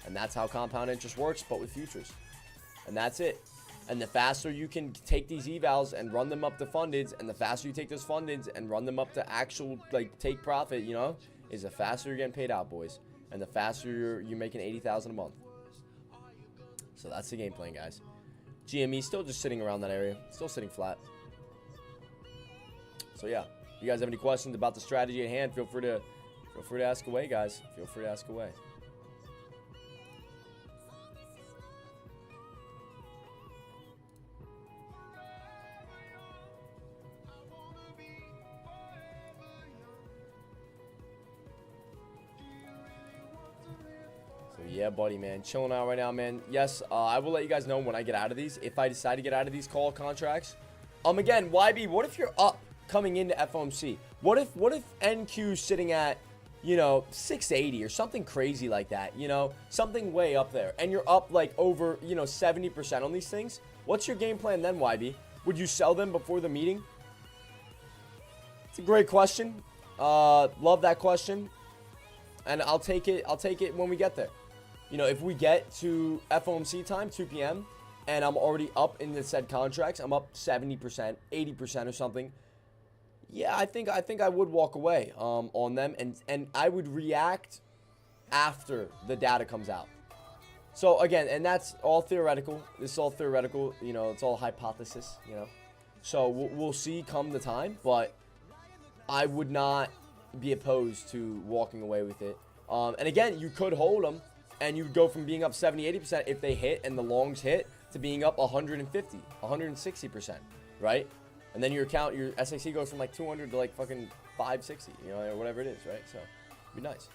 Speaker 3: And that's how compound interest works, but with futures. And that's it. And the faster you can take these evals and run them up to fundeds, and the faster you take those fundeds and run them up to actual, like, take profit, you know, is the faster you're getting paid out, boys, and the faster you're making 80,000 a month. So that's the game plan, guys. GME still just sitting around that area, still sitting flat. So yeah, if you guys have any questions about the strategy at hand, feel free to ask away, guys. Feel free to ask away. So yeah, buddy, man, chilling out right now, man. Yes, I will let you guys know when I get out of these. If I decide to get out of these call contracts. Again, YB, what if you're up coming into FOMC? What if NQ's sitting at, you know, 680 or something crazy like that, you know, something way up there, and you're up like over, you know, 70% on these things? What's your game plan then, YB? Would you sell them before the meeting? It's a great question. Love that question, and I'll take it when we get there. You know, if we get to FOMC time, 2 p.m., and I'm already up in the said contracts, I'm up 70%, 80% or something. Yeah, I think I would walk away on them, and I would react after the data comes out. So again, and that's all theoretical. This is all theoretical. You know, it's all hypothesis. You know, so we'll see come the time, but I would not be opposed to walking away with it. And again, you could hold them, and you go from being up 70, 80% if they hit and the longs hit to being up 150, 160%, right? And then your SAC goes from like 200 to like fucking 560, you know, or whatever it is, right? So, it'd be nice.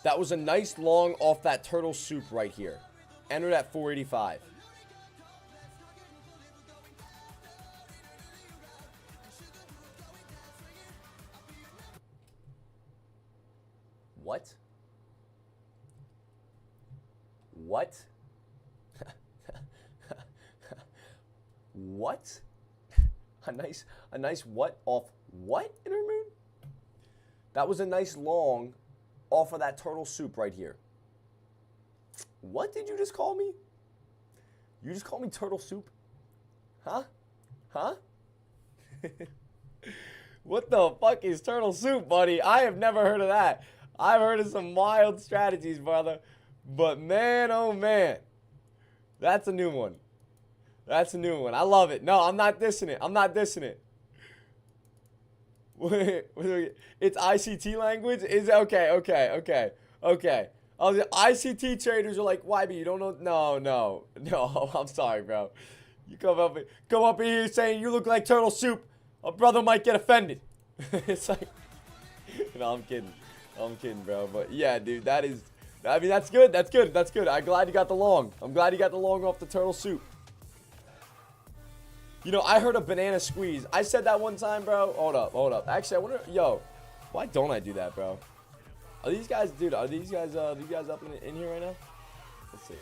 Speaker 3: That was a nice long off that turtle soup right here. Entered at 485. What? What? What? A nice what off what, Intermoon? That was a nice long off of that turtle soup right here. What did you just call me? You just called me turtle soup? Huh? Huh? What the fuck is turtle soup, buddy? I have never heard of that. I've heard of some wild strategies, brother. But man, oh man. That's a new one. That's a new one. I love it. No, I'm not dissing it. I'm not dissing it. It's ICT language? Is okay. ICT traders are like, YB, you don't know? No. I'm sorry, bro. You come up in here saying you look like turtle soup. A brother might get offended. It's like, no, I'm kidding, bro. But yeah, dude, that's good. I'm glad you got the long. I'm glad you got the long off the turtle soup. You know, I heard a banana squeeze. I said that one time, bro. Hold up. Actually, I wonder, why don't I do that, bro? Are these guys, dude, up in here right now? Let's see.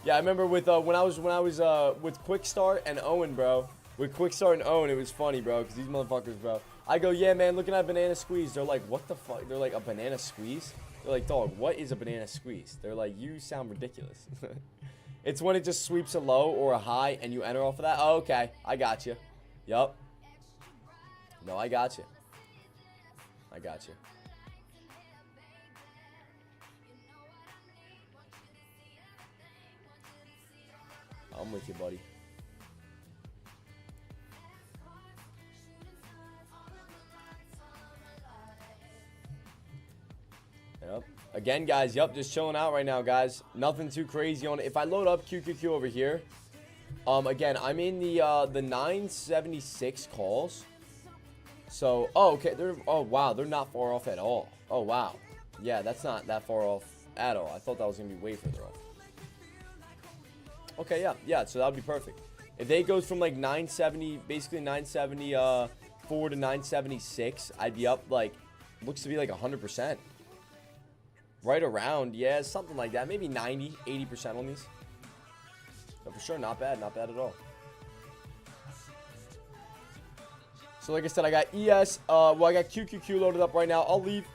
Speaker 3: Yeah, I remember with, when I was with Quickstart and Owen, bro. With Quickstart and Owen, it was funny, bro, because these motherfuckers, bro. I go, yeah, man, looking at banana squeeze. They're like, what the fuck? They're like, a banana squeeze? They're like, dog, what is a banana squeeze? They're like, you sound ridiculous. It's when it just sweeps a low or a high and you enter off of that. Oh, okay. I got you. Yup. No, I got you. I'm with you, buddy. Yep. Again, guys, just chilling out right now, guys. Nothing too crazy on it. If I load up QQQ over here, again, I'm in the 976 calls. So, okay, wow, they're not far off at all. Oh, wow. Yeah, that's not that far off at all. I thought that was going to be way further off. Okay, yeah, so that would be perfect. If they goes from like 970, basically 974 to 976, I'd be up like, looks to be like 100%. Right around, yeah, something like that. Maybe 90, 80% on these. But for sure, not bad at all. So like I said, I got ES, I got QQQ loaded up right now. I'll leave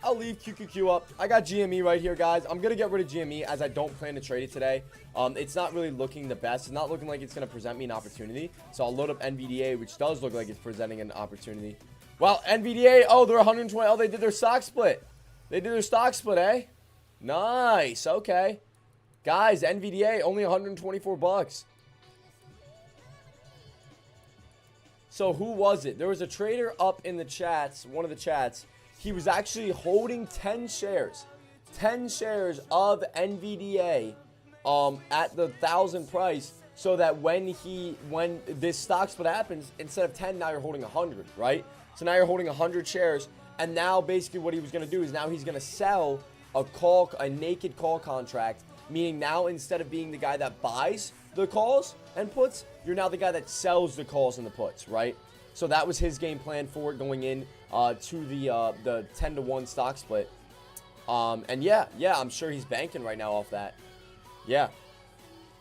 Speaker 3: QQQ up. I got GME right here, guys. I'm going to get rid of GME as I don't plan to trade it today. It's not really looking the best. It's not looking like it's going to present me an opportunity. So I'll load up NVDA, which does look like it's presenting an opportunity. Well, NVDA, oh, they're 120. Oh, they did their stock split. They did their stock split, eh? Nice. Okay. Guys, NVDA, only 124 bucks. So who was it? There was a trader up in the chats, one of the chats. He was actually holding 10 shares. 10 shares of NVDA at the 1,000 price, so that when this stock split happens, instead of 10, now you're holding 100, right? So now you're holding 100 shares, and now basically what he was going to do is now he's going to sell a naked call contract, meaning now instead of being the guy that buys the calls and puts, you're now the guy that sells the calls and the puts, right? So that was his game plan for it going in to the 10-to-1 stock split. And yeah, I'm sure he's banking right now off that. Yeah.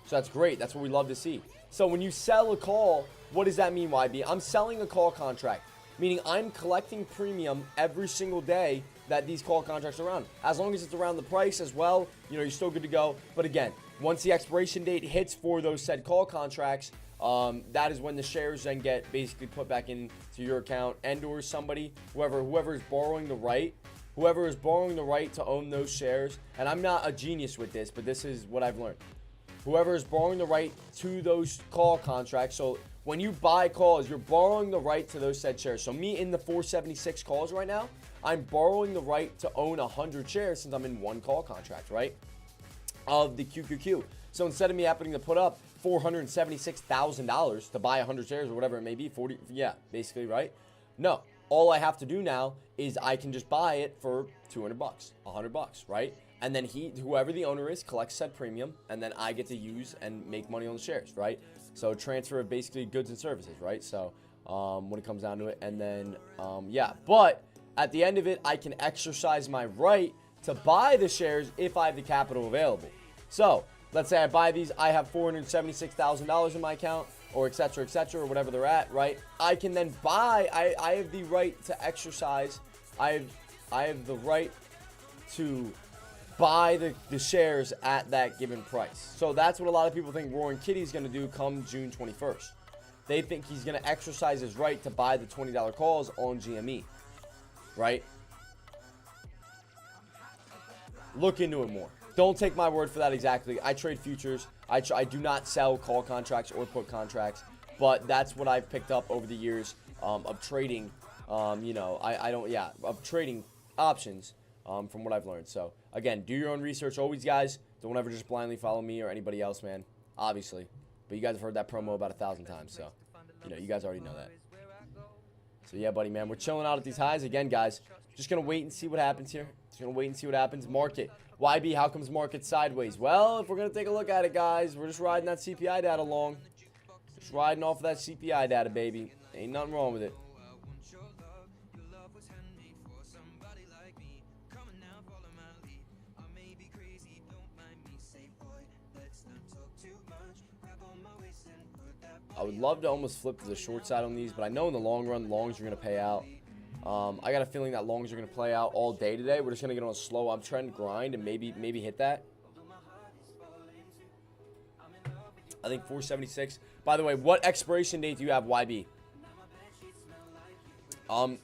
Speaker 3: So that's great. That's what we love to see. So when you sell a call, what does that mean, YB? I'm selling a call contract, meaning I'm collecting premium every single day that these call contracts are around. As long as it's around the price as well, you know, you're still good to go. But again, once the expiration date hits for those said call contracts, that is when the shares then get basically put back into your account, and or somebody, whoever is borrowing the right, to own those shares. And I'm not a genius with this, but this is what I've learned. Whoever is borrowing the right to those call contracts. So when you buy calls, you're borrowing the right to those said shares. So me in the 476 calls right now, I'm borrowing the right to own 100 shares since I'm in one call contract, right? Of the QQQ. So instead of me happening to put up $476,000 to buy 100 shares or whatever it may be, 40, yeah, basically, right? No, all I have to do now is I can just buy it for 200 bucks, 100 bucks, right? And then whoever the owner is, collects said premium, and then I get to use and make money on the shares, right? So transfer of basically goods and services, right? So when it comes down to it, and then yeah, but at the end of it, I can exercise my right to buy the shares if I have the capital available. So let's say I buy these, I have $476,000 in my account, or et cetera, or whatever they're at, right? I can then buy, I have the right to exercise, I have the right to buy the shares at that given price. So that's what a lot of people think Roaring Kitty's going to do come June 21st. They think he's going to exercise his right to buy the $20 calls on GME, right? Look into it more. Don't take my word for that exactly. I trade futures. I do not sell call contracts or put contracts, but that's what I've picked up over the years of trading. You know, of trading options from what I've learned. So again, do your own research. Always, guys, don't ever just blindly follow me or anybody else, man. Obviously, but you guys have heard that promo about 1,000 times, so you know you guys already know that. So yeah, buddy, man, we're chilling out at these highs again, guys. Just gonna wait and see what happens here. Just gonna wait and see what happens. Market. YB, how comes market sideways? Well, if we're going to take a look at it, guys, we're just riding that CPI data along. Just riding off of that CPI data, baby. Ain't nothing wrong with it. I would love to almost flip to the short side on these, but I know in the long run, longs are going to pay out. I got a feeling that longs are going to play out all day today. We're just going to get on a slow uptrend grind and maybe hit that. I think 476. By the way, what expiration date do you have, YB?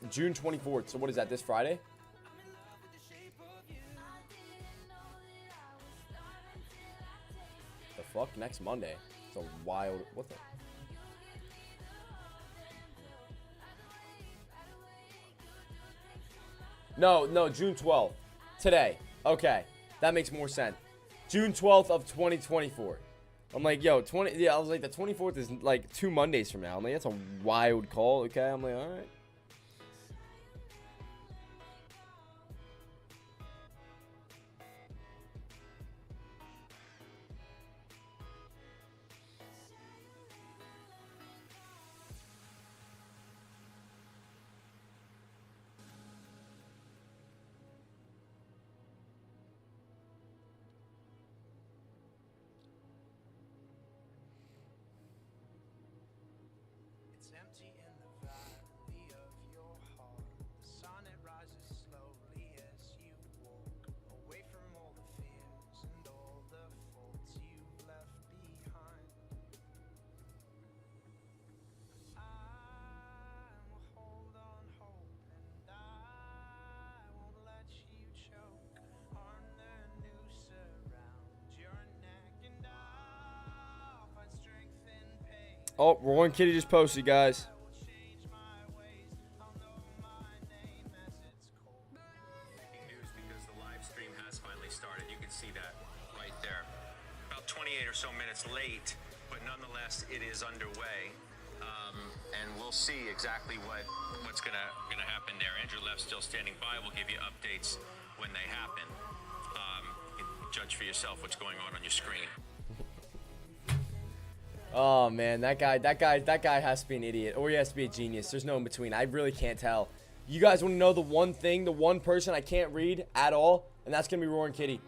Speaker 3: June 24th. So what is that, this Friday? The fuck? Next Monday. It's a wild... What the... No, June 12th. Today. Okay. That makes more sense. June 12th of 2024. I'm like, yo, I was like, the 24th is like 2 Mondays from now. I'm like, that's a wild call, okay? I'm like, all right. Oh, Roaring Kitty just posted, guys.
Speaker 7: News because the live stream has finally started. You can see that right there. About 28 or so minutes late, but nonetheless, it is underway. And we'll see exactly what's gonna happen there. Andrew Left's still standing by. We'll give you updates when they happen. You can judge for yourself what's going on your screen.
Speaker 3: Oh man, that guy has to be an idiot, or he has to be a genius. There's no in between. I really can't tell. You guys want to know the one thing, the one person I can't read at all, and that's gonna be Roaring Kitty.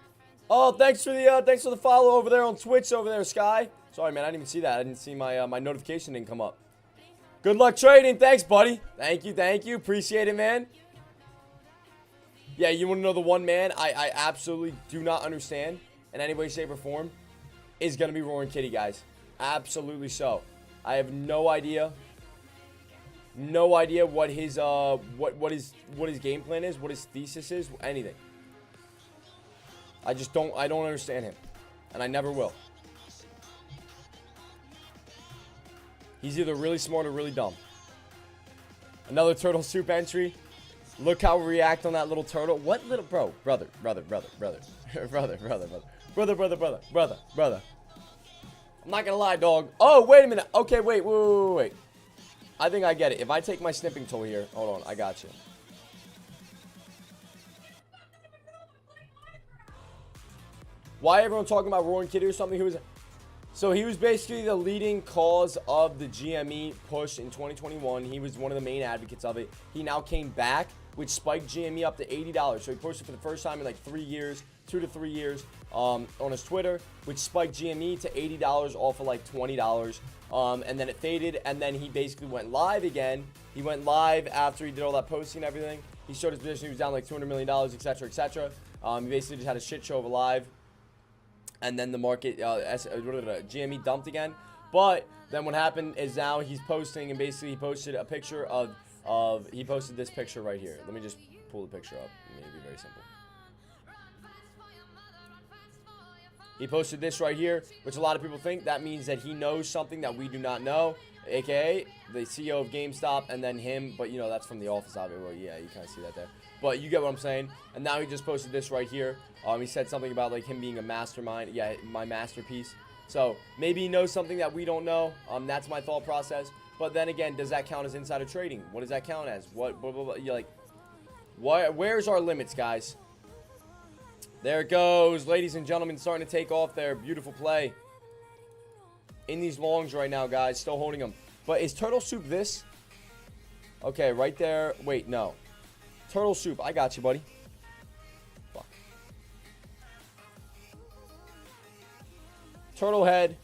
Speaker 3: Oh, thanks for the follow over there on Twitch over there, Sky. Sorry, man, I didn't even see that. I didn't see my notification didn't come up. Good luck trading. Thanks, buddy. Thank you. Appreciate it, man. Yeah, you want to know the one man I absolutely do not understand in any way, shape, or form is gonna be Roaring Kitty, guys. Absolutely so. I have no idea what his what his game plan is, what his thesis is, anything. I don't understand him, and I never will. He's either really smart or really dumb. Another Turtle Soup entry. Look how we react on that little turtle. What little brother. I'm not gonna lie, dog. Oh, wait a minute. Okay, wait. I think I get it. If I take my snipping tool here, hold on, I got you. Why everyone talking about Roaring Kitty or something? He was basically the leading cause of the GME push in 2021. He was one of the main advocates of it. He now came back, which spiked GME up to $80. So he pushed it for the first time in like 3 years, 2 to 3 years, on his Twitter, which spiked GME to $80 off of like $20. And then it faded, and then he basically went live again. He went live after he did all that posting and everything. He showed his position. He was down like $200 million, etc., etc. He basically just had a shit show of a live. And then the market, GME dumped again. But then what happened is now he's posting, and basically he posted a picture he posted this picture right here. Let me just pull the picture up. Maybe very simple. He posted this right here, which a lot of people think that means that he knows something that we do not know, aka the CEO of GameStop, and then him. But you know, that's from The Office, obviously. Well, yeah, you kind of see that there. But you get what I'm saying. And now he just posted this right here. He said something about like him being a mastermind. Yeah, my masterpiece. So maybe he knows something that we don't know. That's my thought process. But then again, does that count as insider trading? What does that count as? What? Blah, blah, blah. You're like, where's our limits, guys? There it goes, ladies and gentlemen, starting to take off there. Beautiful play. In these longs right now, guys. Still holding them. But is Turtle Soup this? Okay, right there. Wait, no. Turtle Soup. I got you, buddy. Fuck. Turtle head.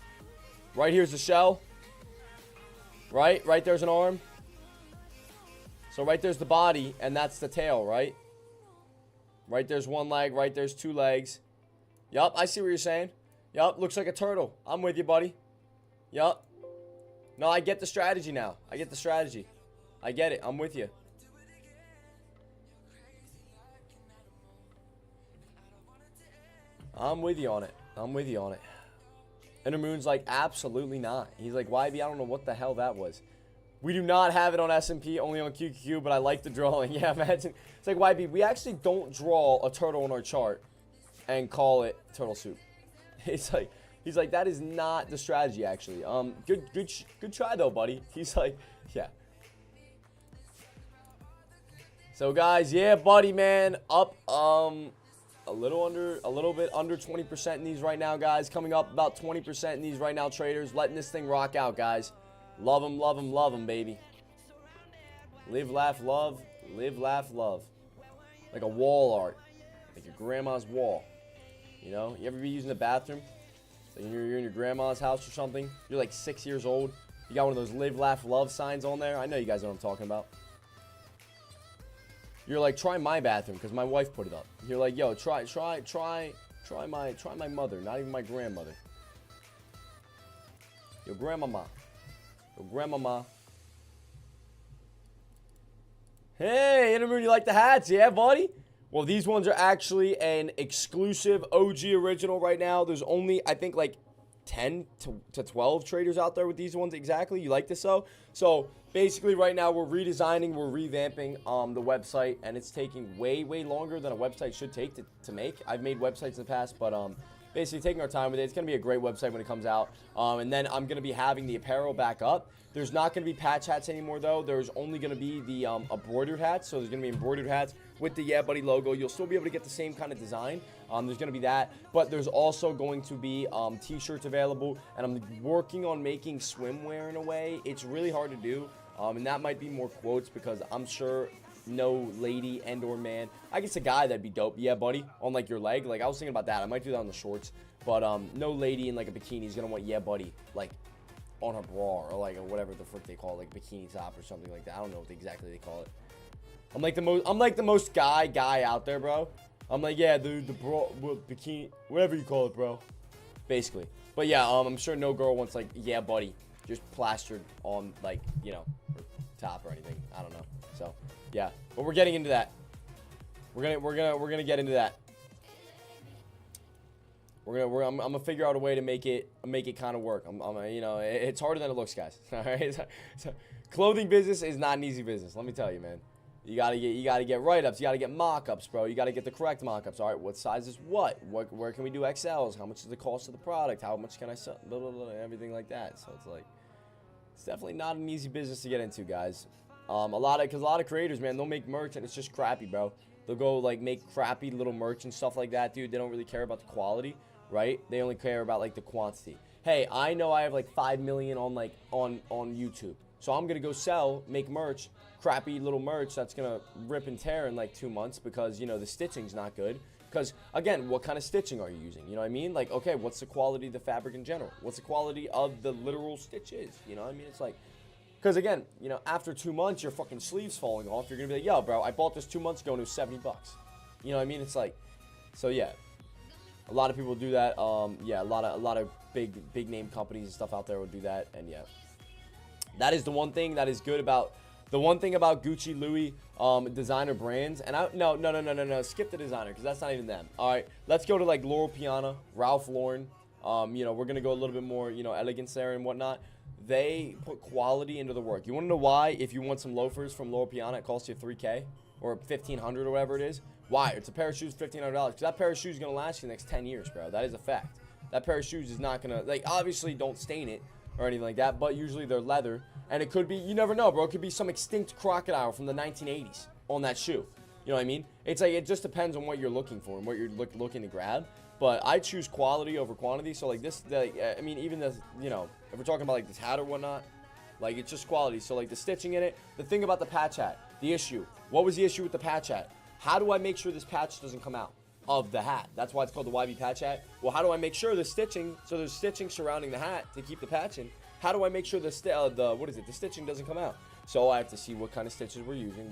Speaker 3: Right here's the shell. Right? Right there's an arm. So right there's the body, and that's the tail, right? Right there's one leg. Right there's two legs. Yup, I see what you're saying. Yup, looks like a turtle. I'm with you, buddy. Yup. No, I get the strategy now. I get the strategy. I get it. I'm with you. I'm with you on it. I'm with you on it. Intermoon's like, absolutely not. He's like, YB, I don't know what the hell that was. We do not have it on S&P, only on QQQ, but I like the drawing. Yeah, imagine. It's like, YB, we actually don't draw a turtle on our chart and call it Turtle Soup. It's like, he's like, that is not the strategy, actually. Good try, though, buddy. He's like, yeah. So, guys, yeah, buddy, man, up, a little bit under 20% in these right now, guys. Coming up about 20% in these right now, traders. Letting this thing rock out, guys. Love them, love them, love them, baby. Live, laugh, love. Live, laugh, love. Like a wall art. Like your grandma's wall. You know? You ever be using the bathroom? Like you're in your grandma's house or something. You're like 6 years old. You got one of those live, laugh, love signs on there. I know you guys know what I'm talking about. You're like, try my bathroom because my wife put it up. You're like, yo, try my mother, not even my grandmother. Your grandmama. Your grandmama. Hey, Intermoon, you like the hats? Yeah, buddy? Well, these ones are actually an exclusive OG original right now. There's only, I think, like 10 to 12 traders out there with these ones exactly. You like this though? So basically right now we're redesigning, we're revamping the website, and it's taking way longer than a website should take to make. I've made websites in the past, but basically taking our time with it. It's going to be a great website when it comes out. And then I'm going to be having the apparel back up. There's not going to be patch hats anymore, though. There's only going to be the embroidered hats. So there's going to be embroidered hats with the Yeah Buddy logo. You'll still be able to get the same kind of design. There's going to be that. But there's also going to be t-shirts available. And I'm working on making swimwear in a way. It's really hard to do. And that might be more quotes because I'm sure no lady and or man. I guess a guy that'd be dope. Yeah, buddy, on like your leg. Like I was thinking about that. I might do that on the shorts. But no lady in like a bikini is gonna want yeah, buddy, like on her bra or like whatever the frick they call it, like bikini top or something like that. I don't know what exactly they call it. I'm like the most guy out there, bro. I'm like, yeah, dude, the bra, bikini, whatever you call it, bro. Basically. But yeah, I'm sure no girl wants like yeah, buddy, just plastered on like, you know, her top or anything. I don't know. So yeah, but we're getting into that. We're gonna get into that. I'm gonna figure out a way to make it kind of work. You know, it's harder than it looks, guys. All right, so, clothing business is not an easy business. Let me tell you, man. You gotta get write-ups. You gotta get mock-ups, bro. You gotta get the correct mock-ups. All right, what size is what? Where can we do XLs? How much is the cost of the product? How much can I sell? Blah, blah, blah, everything like that. So it's like, it's definitely not an easy business to get into, guys. Because a lot of creators, man, they'll make merch and it's just crappy, bro. They'll go like make crappy little merch and stuff like that, dude. They don't really care about the quality, right? They only care about like the quantity. Hey, I know I have like 5 million on like on YouTube, so I'm gonna go make merch, crappy little merch that's gonna rip and tear in like 2 months because you know the stitching's not good. Because again, what kind of stitching are you using? You know what I mean? Like, okay, what's the quality of the fabric in general? What's the quality of the literal stitches? You know what I mean? It's like. Because again, you know, after 2 months, your fucking sleeve's falling off. You're gonna be like, yo, bro, I bought this 2 months ago and it was $70. You know what I mean? It's like, so yeah, a lot of people do that. Yeah, a lot of big name companies and stuff out there will do that. And yeah, that is the one thing that is good about Gucci, Louis, designer brands. And no, skip the designer because that's not even them. All right, let's go to like Loro Piana, Ralph Lauren. You know, we're gonna go a little bit more, you know, elegance there and whatnot. They put quality into the work. You want to know why? If you want some loafers from Loro Piana, it costs you $3K or $1,500 or whatever it is. Why? It's a pair of shoes, $1,500. Because that pair of shoes is going to last you the next 10 years, bro. That is a fact. That pair of shoes is not going to, like, obviously don't stain it or anything like that, but usually they're leather. And it could be, you never know, bro. It could be some extinct crocodile from the 1980s on that shoe. You know what I mean? It's like, it just depends on what you're looking for and what you're looking to grab. But I choose quality over quantity. So like this, I mean, even the, you know, if we're talking about like this hat or whatnot, like it's just quality. So like the stitching in it, the thing about the patch hat, the issue. What was the issue with the patch hat? How do I make sure this patch doesn't come out of the hat? That's why it's called the YB patch hat. Well, how do I make sure the stitching, so there's stitching surrounding the hat to keep the patch in. How do I make sure the stitching doesn't come out? So I have to see what kind of stitches we're using,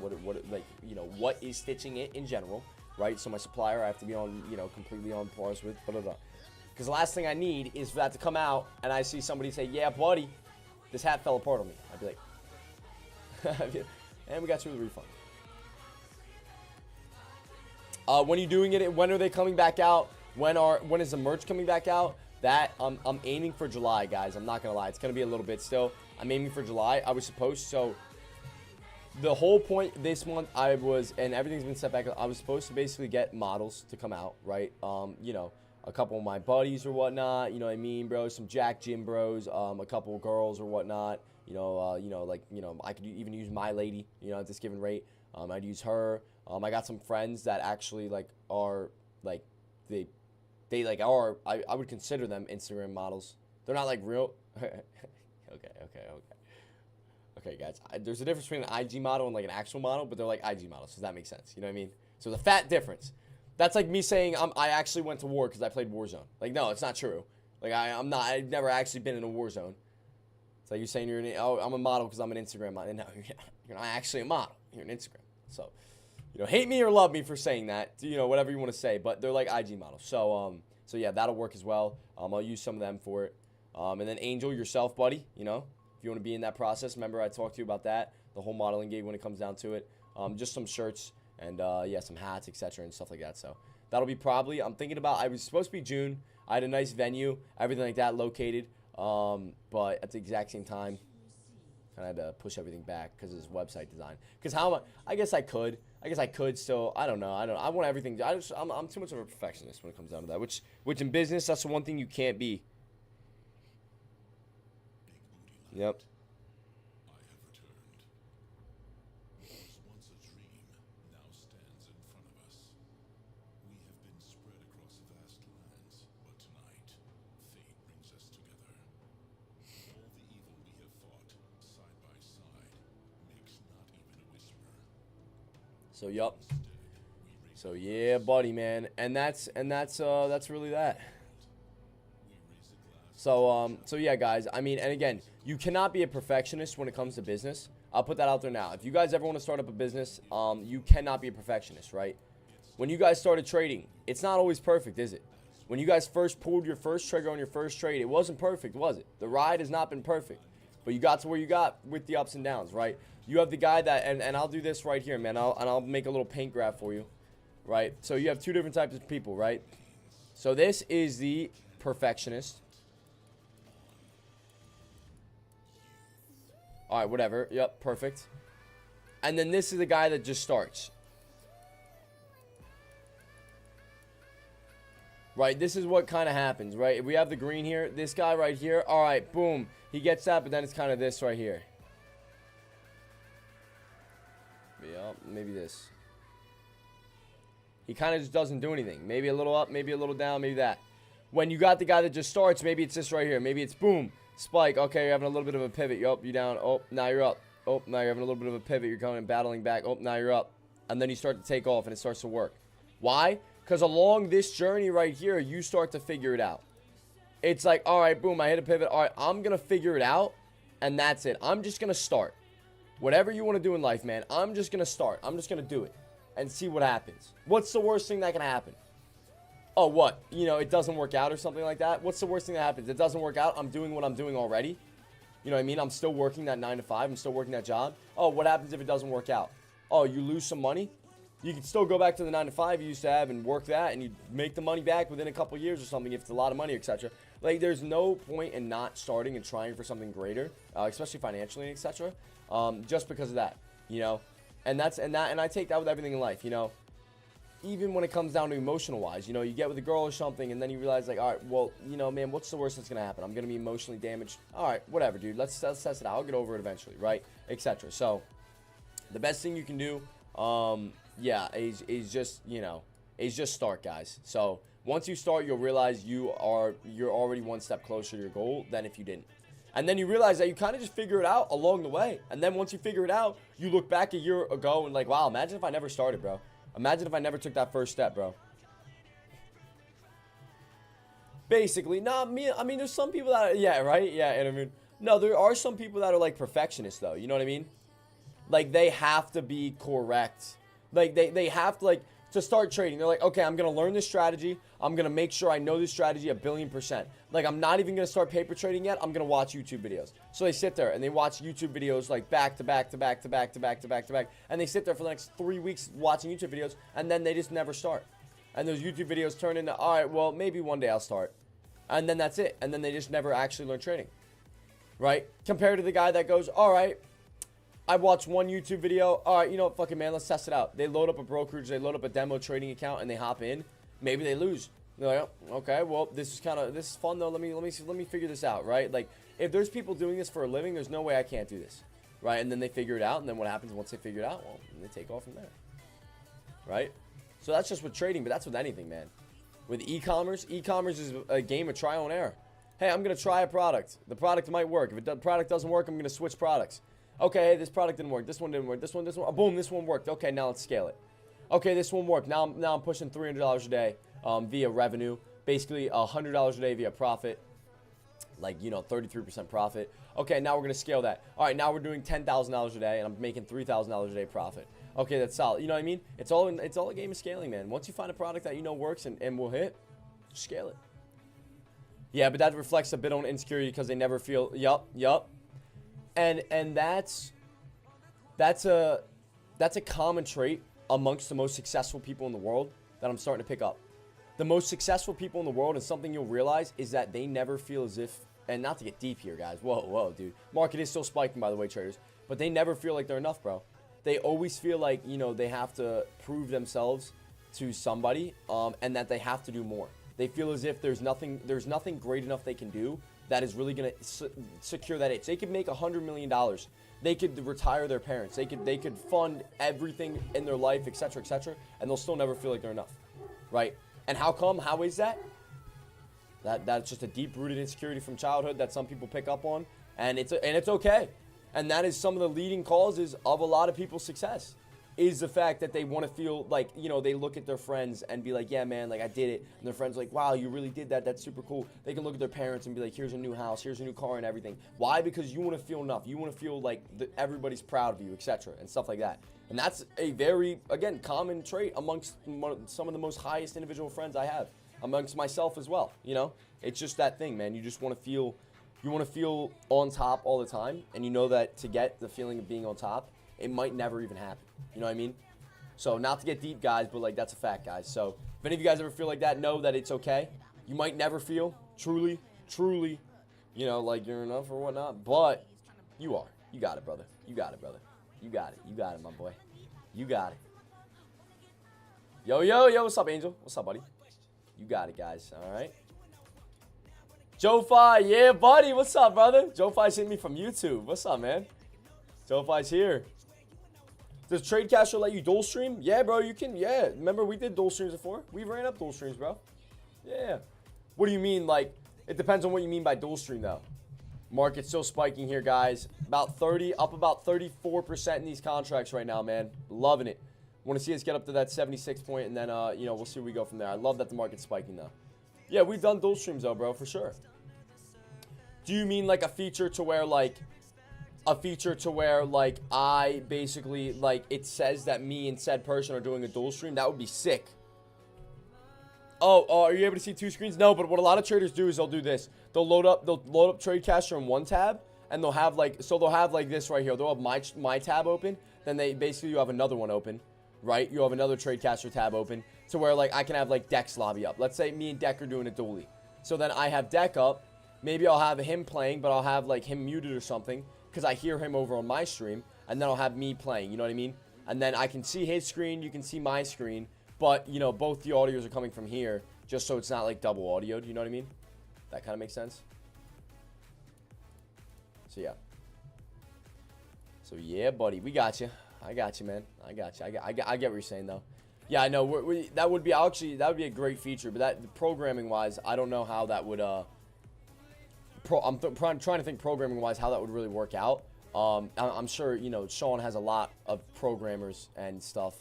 Speaker 3: like, you know, what is stitching it in general. Right, so my supplier, I have to be on, you know, completely on pars with, blah, blah, blah. Because the last thing I need is for that to come out, and I see somebody say, yeah, buddy, this hat fell apart on me. I'd be like, and we got you the refund. When are you doing it? When are they coming back out? When is the merch coming back out? That, I'm aiming for July, guys. I'm not going to lie. It's going to be a little bit still. I'm aiming for July. I was supposed, so... The whole point this month, and everything's been set back. I was supposed to basically get models to come out, right? You know, a couple of my buddies or whatnot. You know what I mean, bro? Some Jack Jim bros. A couple of girls or whatnot. You know, like, you know, I could even use my lady. You know, at this given rate, I'd use her. I got some friends that actually like are like they like are. I would consider them Instagram models. They're not like real. Okay. Okay, guys, there's a difference between an IG model and like an actual model, but they're like IG models. Does that make sense? You know what I mean? So the fat difference. That's like me saying I actually went to war because I played Warzone. Like, no, it's not true. Like, I've never actually been in a war zone. It's like you're saying I'm a model because I'm an Instagram model. No, you're not actually a model. You're an Instagram. So, you know, hate me or love me for saying that. You know, whatever you want to say. But they're like IG models. So yeah, that'll work as well. I'll use some of them for it. And then Angel, yourself, buddy, you know. If you want to be in that process, remember I talked to you about that, the whole modeling gig when it comes down to it. Just some shirts and, yeah, some hats, etc. and stuff like that. So That'll be probably, I'm thinking about, I was supposed to be June. I had a nice venue, everything like that located. But at the exact same time, I had to push everything back because of this website design. Because I guess I could still, I don't know. I want everything. I'm too much of a perfectionist when it comes down to that. Which in business, that's the one thing you can't be. Yep.
Speaker 8: I have returned. What was once a dream now stands in front of us. We have been spread across vast lands, but tonight, fate brings us together. All the evil we have fought, side by side, makes not even a whisper.
Speaker 3: So, yup.
Speaker 8: Instead, we raise
Speaker 3: So, yeah, buddy, man. And that's really that. So yeah, guys, I mean, and again, you cannot be a perfectionist when it comes to business. I'll put that out there now. If you guys ever want to start up a business, you cannot be a perfectionist, right? When you guys started trading, it's not always perfect, is it? When you guys first pulled your first trigger on your first trade, it wasn't perfect, was it? The ride has not been perfect, but you got to where you got with the ups and downs, right? You have the guy that, and I'll do this right here, man. I'll make a little paint graph for you, right? So you have two different types of people, right? So this is the perfectionist. All right, whatever. Yep, perfect. And then this is the guy that just starts. Right, this is what kind of happens, right? If we have the green here, this guy right here, all right, boom. He gets that, but then it's kind of this right here. Yep, maybe this. He kind of just doesn't do anything. Maybe a little up, maybe a little down, maybe that. When you got the guy that just starts, maybe it's this right here. Maybe it's boom. Spike, okay, you're having a little bit of a pivot. You're up, you're down. Oh, now you're up. Oh, now you're having a little bit of a pivot. You're coming and battling back. Oh, now you're up. And then you start to take off and it starts to work. Why? Because along this journey right here, you start to figure it out. It's like, all right, boom, I hit a pivot. All right, I'm going to figure it out. And that's it. I'm just going to start. Whatever you want to do in life, man, I'm just going to start. I'm just going to do it and see what happens. What's the worst thing that can happen? Oh, what? You know, it doesn't work out or something like that? What's the worst thing that happens? It doesn't work out. I'm doing what I'm doing already. You know what I mean? I'm still working that 9 to 5. I'm still working that job. Oh, what happens if it doesn't work out? Oh, you lose some money? You can still go back to the 9 to 5 you used to have and work that, and you make the money back within a couple years or something if it's a lot of money, etc. Like, there's no point in not starting and trying for something greater, especially financially, etc. Just because of that, you know? And I take that with everything in life, you know? Even when it comes down to emotional wise, you know, you get with a girl or something and then you realize like, all right, well, you know, man, what's the worst that's going to happen? I'm going to be emotionally damaged. All right, whatever, dude. Let's test it out. I'll get over it eventually, right? Etc. So the best thing you can do, yeah, is just, you know, is just start, guys. So once you start, you'll realize you're already one step closer to your goal than if you didn't. And then you realize that you kind of just figure it out along the way. And then once you figure it out, you look back a year ago and like, wow, imagine if I never started, bro. Imagine if I never took that first step, bro. Basically, not me. I mean, there's some people that are, yeah, right? Yeah, and I mean, no, there are some people that are like perfectionists, though. You know what I mean? Like, they have to be correct. Like, they have to, like, to start trading. They're like, okay, I'm going to learn this strategy. I'm going to make sure I know this strategy 1,000,000,000%. Like, I'm not even going to start paper trading yet. I'm going to watch YouTube videos. So they sit there and they watch YouTube videos like back to back to back to back to back to back to back. And they sit there for the next 3 weeks watching YouTube videos. And then they just never start. And those YouTube videos turn into, all right, well, maybe one day I'll start. And then that's it. And then they just never actually learn trading. Right? Compared to the guy that goes, all right, I watched one YouTube video. All right, you know what, fucking man, let's test it out. They load up a brokerage, they load up a demo trading account, and they hop in. Maybe they lose. They're like, oh, okay, well, this is fun though. Let me figure this out, right? Like, if there's people doing this for a living, there's no way I can't do this, right? And then they figure it out, and then what happens once they figure it out? Well, they take off from there, right? So that's just with trading, but that's with anything, man. With e-commerce is a game of trial and error. Hey, I'm gonna try a product. The product might work. If the product doesn't work, I'm gonna switch products. Okay, hey, this product didn't work. This one didn't work. This one. Oh, boom, this one worked. Okay, now let's scale it. Okay, this one worked. Now I'm pushing $300 a day via revenue. Basically, $100 a day via profit. Like, you know, 33% profit. Okay, now we're going to scale that. All right, now we're doing $10,000 a day, and I'm making $3,000 a day profit. Okay, that's solid. You know what I mean? It's all a game of scaling, man. Once you find a product that you know works and will hit, just scale it. Yeah, but that reflects a bit on insecurity because they never feel, yup. And that's a common trait amongst the most successful people in the world that I'm starting to pick up. the most successful people in the world, and something you'll realize is that they never feel as if, and not to get deep here, guys. Whoa, dude. Market is still spiking, by the way, traders. But they never feel like they're enough, bro. They always feel like, you know, they have to prove themselves to somebody, and that they have to do more. They feel as if there's nothing great enough they can do that is really going to secure that itch. They could make $100 million. They could retire their parents. They could fund everything in their life, etc., and they'll still never feel like they're enough, right? And how come? How is that? That's just a deep-rooted insecurity from childhood that some people pick up on, and it's okay. And that is some of the leading causes of a lot of people's success, is the fact that they want to feel like, you know, they look at their friends and be like, yeah, man, like I did it. And their friends are like, wow, you really did that. That's super cool. They can look at their parents and be like, here's a new house, here's a new car and everything. Why? Because you want to feel enough. You want to feel like everybody's proud of you, etc. and stuff like that. And that's a very, again, common trait amongst some of the most highest individual friends I have, amongst myself as well. You know, it's just that thing, man. You just want to feel, on top all the time. And you know that to get the feeling of being on top, it might never even happen. You know what I mean? So not to get deep, guys, but like that's a fact, guys. So if any of you guys ever feel like that, know that it's okay. You might never feel truly, you know, like you're enough or whatnot, but you are. You got it, brother. You got it, brother. You got it. You got it, my boy. You got it. Yo, what's up, Angel? What's up, buddy? You got it, guys. All right. Joe Fi, yeah, buddy. What's up, brother? Joe Fi's hitting me from YouTube. What's up, man? Joe Fi's here. Does TradeCaster let you dual stream? Yeah, bro, you can. Yeah, remember we did dual streams before? We ran up dual streams, bro. Yeah. What do you mean? Like, it depends on what you mean by dual stream, though. Market's still spiking here, guys. About 30, up about 34% in these contracts right now, man. Loving it. Want to see us get up to that 76 point, and then, you know, we'll see where we go from there. I love that the market's spiking, though. Yeah, we've done dual streams, though, bro, for sure. Do you mean, like, a feature to where, like, I basically, like, it says that me and said person are doing a dual stream? That would be sick. Oh, are you able to see two screens? No, but what a lot of traders do is they'll do this. They'll load up TradeCaster in one tab, and they'll have like this right here. They'll have my tab open, then you have another one open, right? You have another TradeCaster tab open, to where like I can have like Deck's lobby up. Let's say me and Deck are doing a dually. So then I have Deck up. Maybe I'll have him playing, but I'll have like him muted or something, because I hear him over on my stream, and then I'll have me playing, you know what I mean? And then I can see his screen, you can see my screen, but, you know, both the audios are coming from here, just so it's not, like, double audioed, you know what I mean? That kind of makes sense? So, yeah. So, yeah, buddy, we got you. I got you, man. I got you. I get what you're saying, though. Yeah, I know. That would be a great feature, but that, programming-wise, I don't know how that would, I'm trying to think programming-wise how that would really work out. I'm sure, you know, Sean has a lot of programmers and stuff,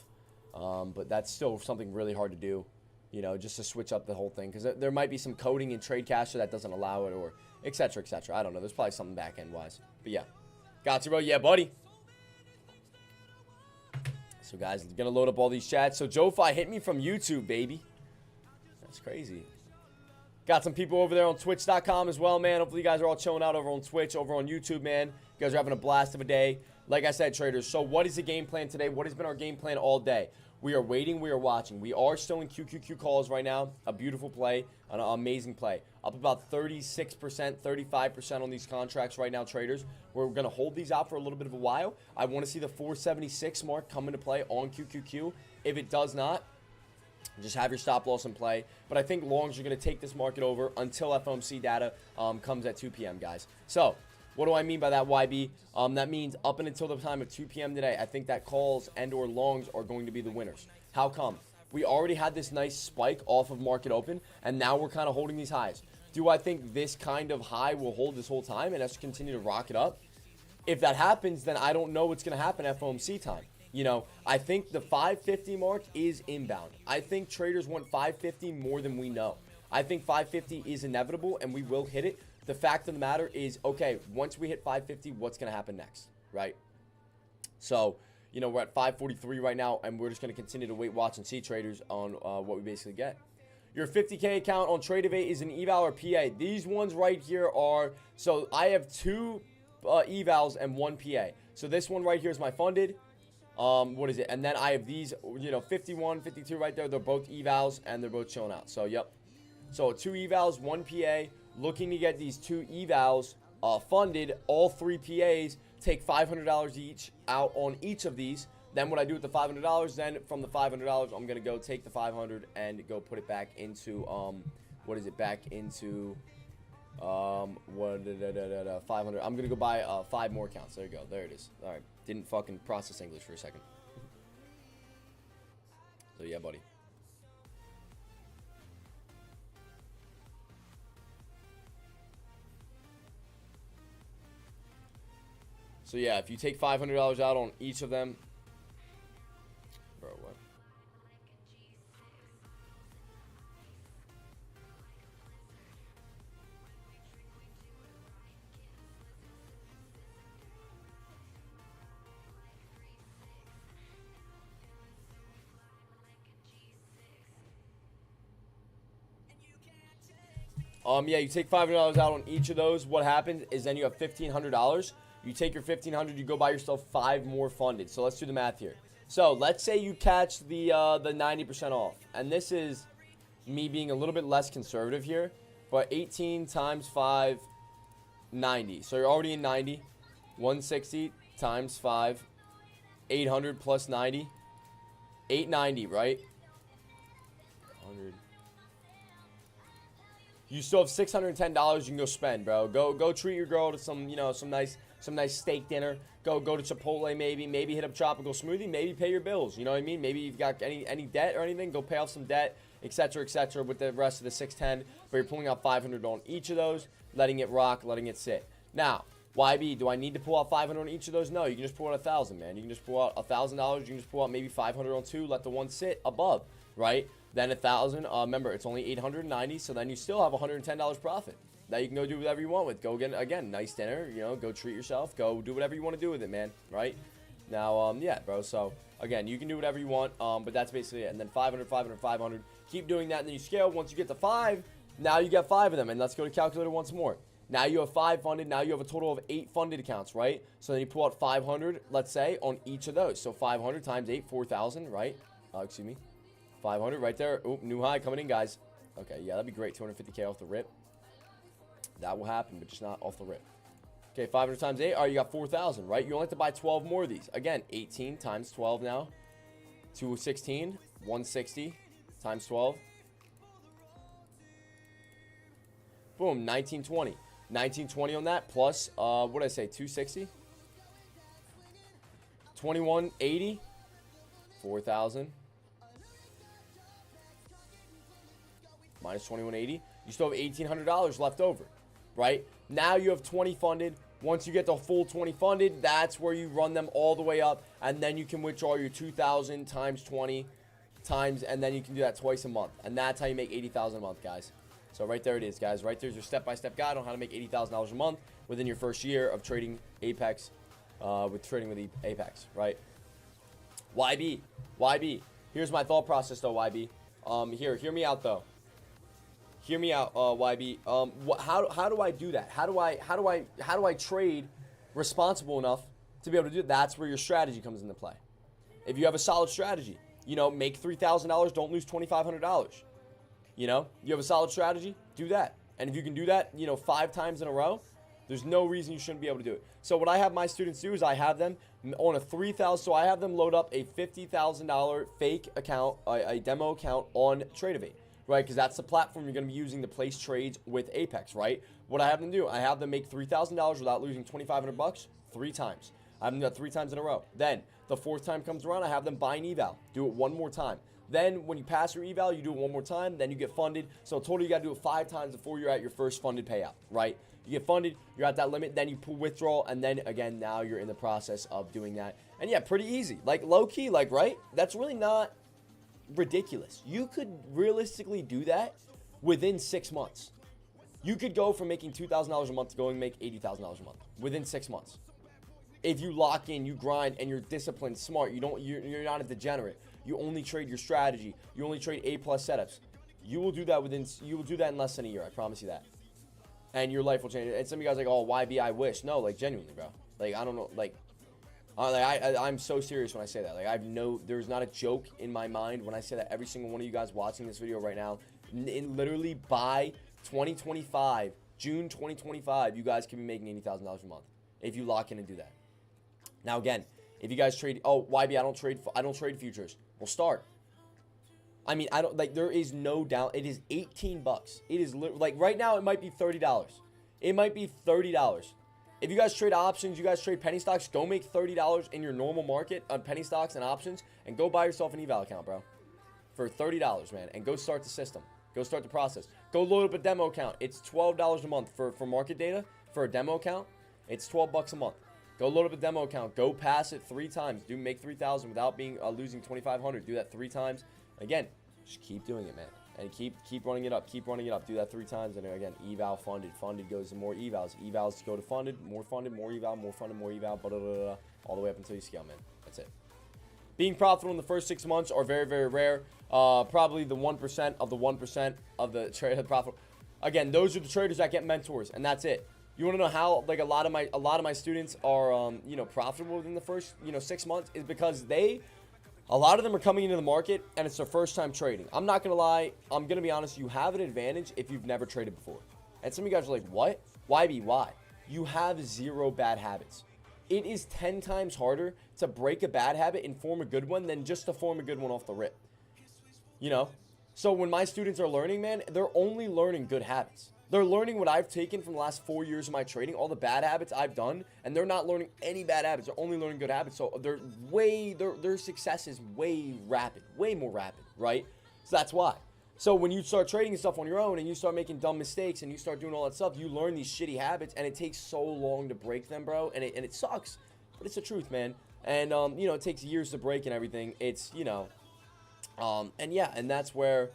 Speaker 3: but that's still something really hard to do, you know, just to switch up the whole thing, because there might be some coding in TradeCaster that doesn't allow it, or etc. I don't know. There's probably something back-end wise, but yeah. Got you, bro. Yeah, buddy. So, guys, gonna load up all these chats. So, Joe-Fi hit me from YouTube, baby. That's crazy. Got some people over there on Twitch.com as well, man. Hopefully you guys are all chilling out over on Twitch, over on YouTube, man. You guys are having a blast of a day. Like I said, traders, so what is the game plan today? What has been our game plan all day? We are waiting. We are watching. We are still in QQQ calls right now. A beautiful play. An amazing play. Up about 36%, 35% on these contracts right now, traders. We're going to hold these out for a little bit of a while. I want to see the 476 mark come into play on QQQ. If it does not, just have your stop loss in play. But I think longs are going to take this market over until FOMC data comes at 2 p.m., guys. So, what do I mean by that, YB? That means up and until the time of 2 p.m. today, I think that calls and or longs are going to be the winners. How come? We already had this nice spike off of market open, and now we're kind of holding these highs. Do I think this kind of high will hold this whole time and us continue to rock it up? If that happens, then I don't know what's going to happen at FOMC time. You know, I think the 550 mark is inbound. I think traders want 550 more than we know. I think 550 is inevitable, and we will hit it. The fact of the matter is, okay, once we hit 550, what's going to happen next, right? So, you know, we're at 543 right now, and we're just going to continue to wait, watch, and see, traders, on what we basically get. Your 50K account on Tradeovate is an eval or PA. These ones right here are, so I have two evals and one PA. So this one right here is my funded. What is it? And then I have these, 51, 52 right there. They're both evals, and they're both chilling out. So, yep. So, 2 evals, 1 PA. Looking to get these 2 evals funded. All 3 PAs take $500 each out on each of these. Then what I do with the $500, then from the $500, I'm going to go take the $500 and go put it back into, back into, 500. I'm going to go buy 5 more accounts. There you go. There it is. All right. Didn't fucking process English for a second. So, yeah, buddy. So, yeah, if you take $500 out on each of them. Bro, what? Yeah, you take $500 out on each of those. What happens is then you have $1,500. You take your $1,500, you go buy yourself 5 more funded. So let's do the math here. So let's say you catch the 90% off, and this is me being a little bit less conservative here, but 18 times 5, 90. So you're already in 90. 160 times 5, 800 plus 90, 890, right? 100. You still have $610 you can go spend, bro. Go treat your girl to some nice steak dinner. Go to Chipotle maybe hit up Tropical Smoothie, maybe pay your bills. You know what I mean? Maybe you've got any debt or anything, go pay off some debt, etc., with the rest of the 610. But you're pulling out 500 on each of those, letting it rock, letting it sit. Now, YB, do I need to pull out 500 on each of those? No, you can just pull out 1,000, man. You can just pull out $1,000. You can just pull out maybe 500 on 2, let the one sit above, right? Then 1,000. Remember, it's only 890, so then you still have $110 profit that you can go do whatever you want with. Go get, again, nice dinner, go treat yourself. Go do whatever you want to do with it, man, right? Now, yeah, bro, so, again, you can do whatever you want, but that's basically it. And then 500, 500, 500. Keep doing that, and then you scale. Once you get to 5, now you get 5 of them. And let's go to calculator once more. Now you have 5 funded. Now you have a total of 8 funded accounts, right? So then you pull out 500, let's say, on each of those. So 500 times 8, 4,000, right? Excuse me. 500 right there. Oop, new high coming in, guys. Okay, yeah, that'd be great. 250K off the rip. That will happen, but just not off the rip. Okay, 500 times 8. All right, you got 4,000, right? You only have to buy 12 more of these. Again, 18 times 12 now. 216, 160 times 12. Boom, 1920. 1920 on that, plus, what did I say, 260? 2180. 4,000. Minus 2180. You still have $1,800 left over, right? Now you have 20 funded. Once you get the full 20 funded, that's where you run them all the way up, and then you can withdraw your 2,000 times 20 times, and then you can do that twice a month, and that's how you make $80,000 a month, guys. So right there it is, guys. Right there's your step-by-step guide on how to make $80,000 a month within your first year of trading Apex, with Apex, right? YB. Here's my thought process, though, YB. Hear me out, though. Hear me out, YB. How do I do that? How do I trade responsible enough to be able to do it? That's where your strategy comes into play. If you have a solid strategy, make $3,000, don't lose $2,500. You have a solid strategy, do that. And if you can do that, 5 times in a row, there's no reason you shouldn't be able to do it. So what I have my students do is I have them on a $3,000, so I have them load up a $50,000 fake account, a demo account on Tradeovate. Right, because that's the platform you're going to be using to place trades with Apex, right? What I have them do, I have them make $3,000 without losing $2,500 3 times. I have them do that 3 times in a row. Then, the 4th time comes around, I have them buy an eval. Do it 1 more time. Then, when you pass your eval, you do it 1 more time. Then you get funded. So, total, you got to do it 5 times before you're at your first funded payout, right? You get funded, you're at that limit, then you pull withdrawal, and then, again, now you're in the process of doing that. And, yeah, pretty easy. Like, low-key, right? That's really not ridiculous. You could realistically do that within 6 months. You could go from making $2,000 a month to going make $80,000 a month within 6 months. If you lock in, you grind, and you're disciplined, smart, you're not a degenerate. You only trade your strategy. You only trade A+ setups. You will do that in less than a year. I promise you that. And your life will change. And some of you guys are like, oh, YB, I wish. No, like, genuinely, bro. Like, I don't know. Like, I'm so serious when I say that. Like, there's not a joke in my mind when I say that. Every single one of you guys watching this video right now, literally by 2025, June 2025, you guys can be making $80,000 a month if you lock in and do that. Now, again, if you guys trade, oh, YB, I don't trade futures. Well, start. I mean, there is no doubt. It is 18 bucks. It is like right now it might be $30. It might be $30. If you guys trade options, you guys trade penny stocks, go make $30 in your normal market on penny stocks and options and go buy yourself an eval account, bro. For $30, man, and go start the system. Go start the process. Go load up a demo account. It's $12 a month for market data for a demo account. It's 12 bucks a month. Go load up a demo account. Go pass it 3 times. Make 3,000 without being losing 2,500. Do that 3 times. Again, just keep doing it, man. And keep running it up. Keep running it up. Do that 3 times. And again, eval funded. Funded goes to more evals. Evals go to funded. More eval. More funded, more eval. Blah, blah, blah, blah, all the way up until you scale, man. That's it. Being profitable in the first 6 months are very, very rare. Probably the 1% of the 1% of the trader profit. Again, those are the traders that get mentors, and that's it. You want to know how like a lot of my students are profitable within the first 6 months is because a lot of them are coming into the market and it's their first time trading. I'm not gonna lie, I'm gonna be honest, you have an advantage if you've never traded before. And some of you guys are like, what? Why? You have 0 bad habits. It is 10 times harder to break a bad habit and form a good one than just to form a good one off the rip. So when my students are learning, man, they're only learning good habits. They're learning what I've taken from the last 4 years of my trading, all the bad habits I've done, and they're not learning any bad habits. They're only learning good habits. So their success is way more rapid, right? So that's why. So when you start trading stuff on your own and you start making dumb mistakes and you start doing all that stuff, you learn these shitty habits, and it takes so long to break them, bro. And it sucks, but it's the truth, man. And it takes years to break and everything. It's and that's where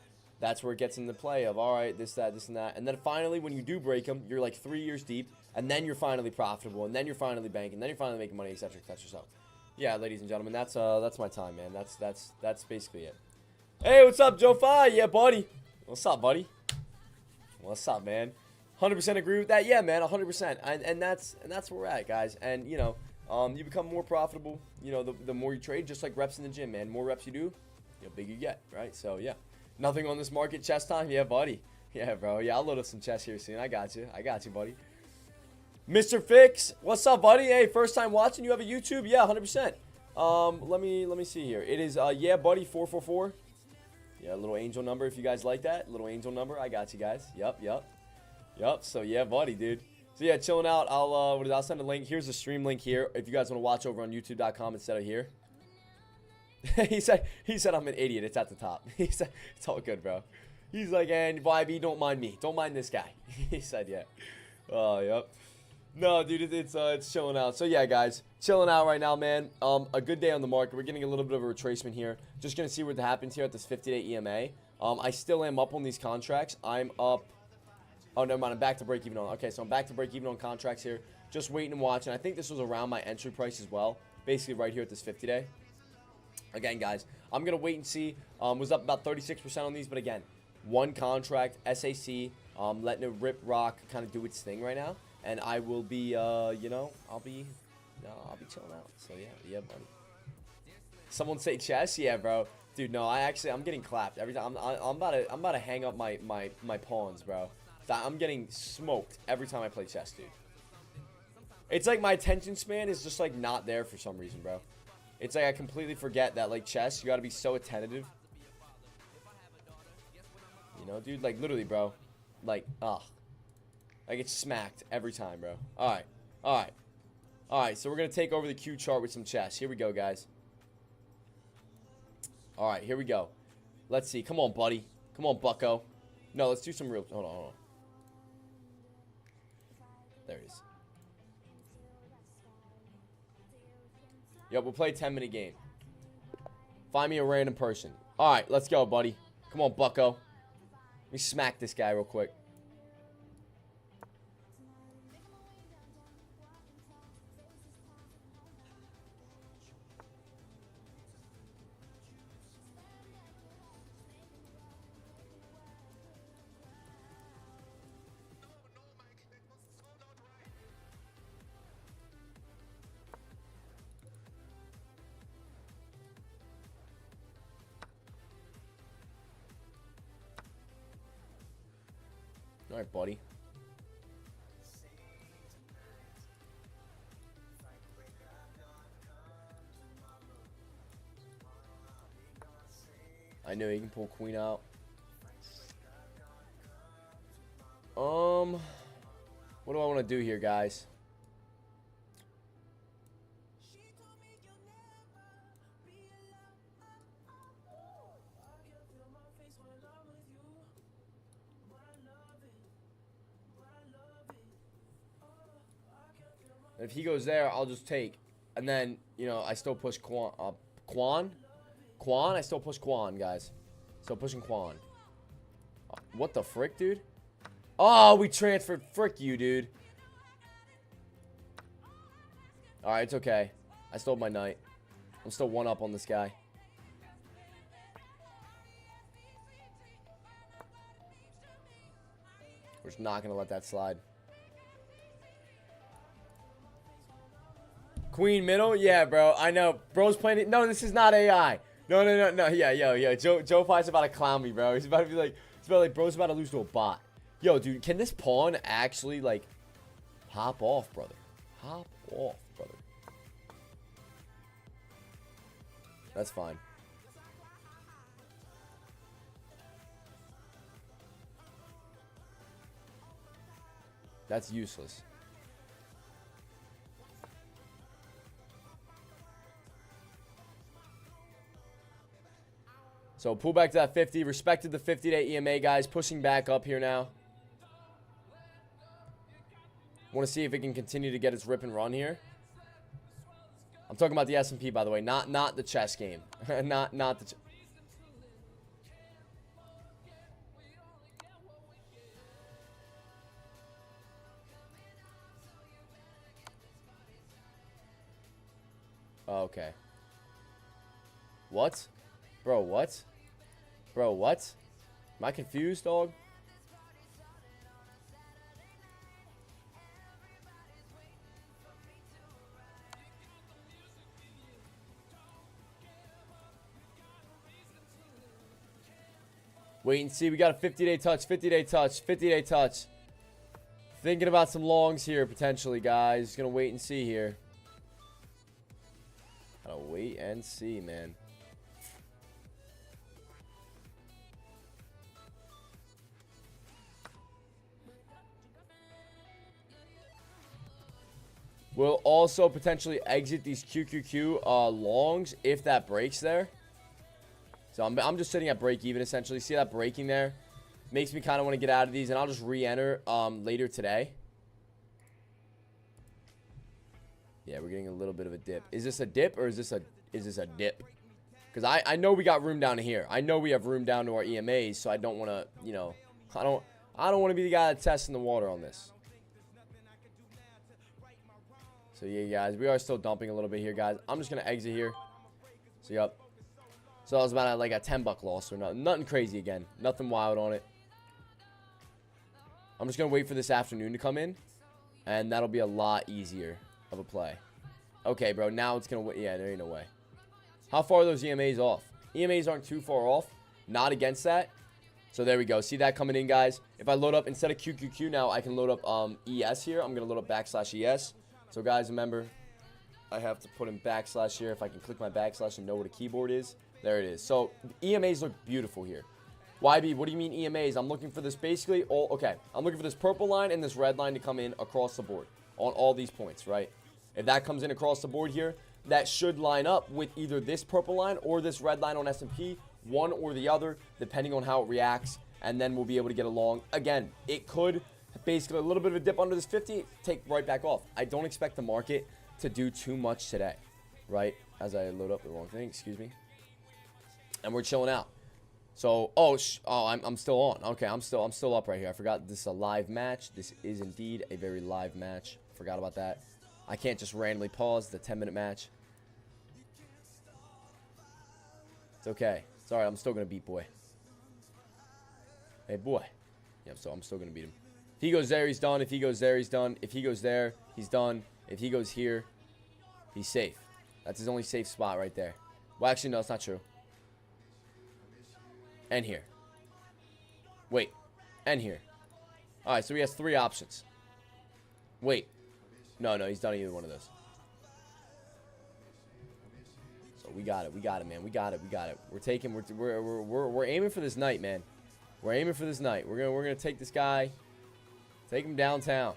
Speaker 3: it gets into play of, all right, this, that, and that. And then finally, when you do break them, you're like 3 years deep, and then you're finally profitable, and then you're finally banking, and then you're finally making money, etc., etc. So, yeah, ladies and gentlemen, that's my time, man. That's basically it. Hey, what's up, Joe Fi? Yeah, buddy. What's up, buddy? What's up, man? 100% agree with that. Yeah, man, 100%. And that's where we're at, guys. And you become more profitable. The more you trade, just like reps in the gym, man. More reps you do, the bigger you get, right? So yeah. Nothing on this market. Chess time? Yeah, buddy. Yeah, bro. Yeah, I'll load up some chess here soon. I got you, buddy. Mr. Fix, what's up, buddy? Hey, first time watching. You have a YouTube? Yeah, 100%. Let me see here. It is yeah, buddy, 444. Yeah, little angel number if you guys like that. Little angel number. I got you guys. Yep. So yeah, buddy, dude. So yeah, chilling out. I'll send a link. Here's the stream link here if you guys want to watch over on youtube.com instead of here. he said I'm an idiot. It's at the top. He said it's all good, bro. He's like, and YB, don't mind me. Don't mind this guy. He said, yeah. Oh, yep. No, dude, it's chilling out. So yeah, guys, chilling out right now, man. A good day on the market. We're getting a little bit of a retracement here. Just gonna see what happens here at this 50-day EMA. I still am up on these contracts. I'm up. Oh, never mind. I'm back to break even on. Okay, so I'm back to break even on contracts here. Just waiting and watching. I think this was around my entry price as well. Basically, right here at this 50-day. Again, guys, I'm going to wait and see. Was up about 36% on these, but again, one contract, SAC, letting it rip rock, kind of do its thing right now. And I will be, I'll be chilling out. So, yeah, buddy. Someone say chess? Yeah, bro. Dude, no, I'm getting clapped every time. I'm about to hang up my pawns, bro. I'm getting smoked every time I play chess, dude. It's like my attention span is just, like, not there for some reason, bro. It's like I completely forget that, like, chess, you gotta be so attentive. Dude, like, literally, bro. Like, I get smacked every time, bro. Alright, so we're gonna take over the Q chart with some chess. Here we go, guys. Alright, here we go. Let's see. Come on, buddy. Come on, bucko. No, let's do some real... Hold on. There it is. Yep, we'll play a 10-minute game. Find me a random person. Alright, let's go, buddy. Come on, bucko. Let me smack this guy real quick. All right, buddy. I know you can pull queen out. What do I want to do here, guys? If he goes there, I'll just take. And then, you know, I still push Quan. Quan? I still push Quan, guys. Still pushing Quan. What the frick, dude? Oh, we transferred. Frick you, dude. Alright, it's okay. I stole my knight. I'm still one up on this guy. We're just not going to let that slide. Queen middle? Yeah, bro. I know. Bro's playing it. No, this is not AI. No. Yeah, yo. Joe Pye's about to clown me, bro. He's about to be like, bro's about to lose to a bot. Yo, dude, can this pawn actually, like, hop off, brother? Hop off, brother. That's fine. That's useless. So pull back to that 50. Respected the 50-day EMA, guys. Pushing back up here now. Want to see if it can continue to get its rip and run here. I'm talking about the S&P, by the way, not the chess game. not the okay. What? Bro, what? Bro, what? Am I confused, dog? Wait and see. We got a 50-day touch, 50-day touch, 50-day touch. Thinking about some longs here, potentially, guys. Gonna wait and see here. Gotta wait and see, man. We'll also potentially exit these QQQ longs if that breaks there. So I'm just sitting at break even, essentially. See that breaking there? Makes me kind of want to get out of these, and I'll just re-enter later today. Yeah, we're getting a little bit of a dip. Is this a dip or is this a dip? Because I know we got room down to here. I know we have room down to our EMAs, so I don't want to, you know, I don't want to be the guy that's testing the water on this. So, yeah, guys, we are still dumping a little bit here, guys. I'm just going to exit here. So, yep. So, I was about like a $10 loss or nothing crazy again. Nothing wild on it. I'm just going to wait for this afternoon to come in. And that'll be a lot easier of a play. Okay, bro. Now it's going to... Yeah, there ain't no way. How far are those EMAs off? EMAs aren't too far off. Not against that. So, there we go. See that coming in, guys? If I load up... Instead of QQQ now, I can load up ES here. I'm going to load up /ES. So, guys, remember, I have to put in / here. If I can click my / and know what a keyboard is, there it is. So, EMAs look beautiful here. YB, what do you mean EMAs? I'm looking for this basically all, okay, I'm looking for this purple line and this red line to come in across the board on all these points, right? If that comes in across the board here, that should line up with either this purple line or this red line on S&P, one or the other, depending on how it reacts, and then we'll be able to get along. Again, it could... Basically, a little bit of a dip under this 50, take right back off. I don't expect the market to do too much today, right? As I load up the wrong thing, excuse me. And we're chilling out. So, I'm still on. Okay, I'm still up right here. I forgot this is a live match. This is indeed a very live match. Forgot about that. I can't just randomly pause the 10-minute match. It's okay. It's all right. I'm still gonna beat boy. Hey, boy. Yeah, so I'm still gonna beat him. If he goes there, he's done. If he goes there, he's done. If he goes there, he's done. If he goes here, he's safe. That's his only safe spot right there. Well, actually, no, it's not true. And here. Wait. And here. All right, so he has 3 options. Wait. No, he's done either one of those. So we got it, man. We got it. We're aiming for this night, man. We're aiming for this night. We're gonna take this guy, take him downtown.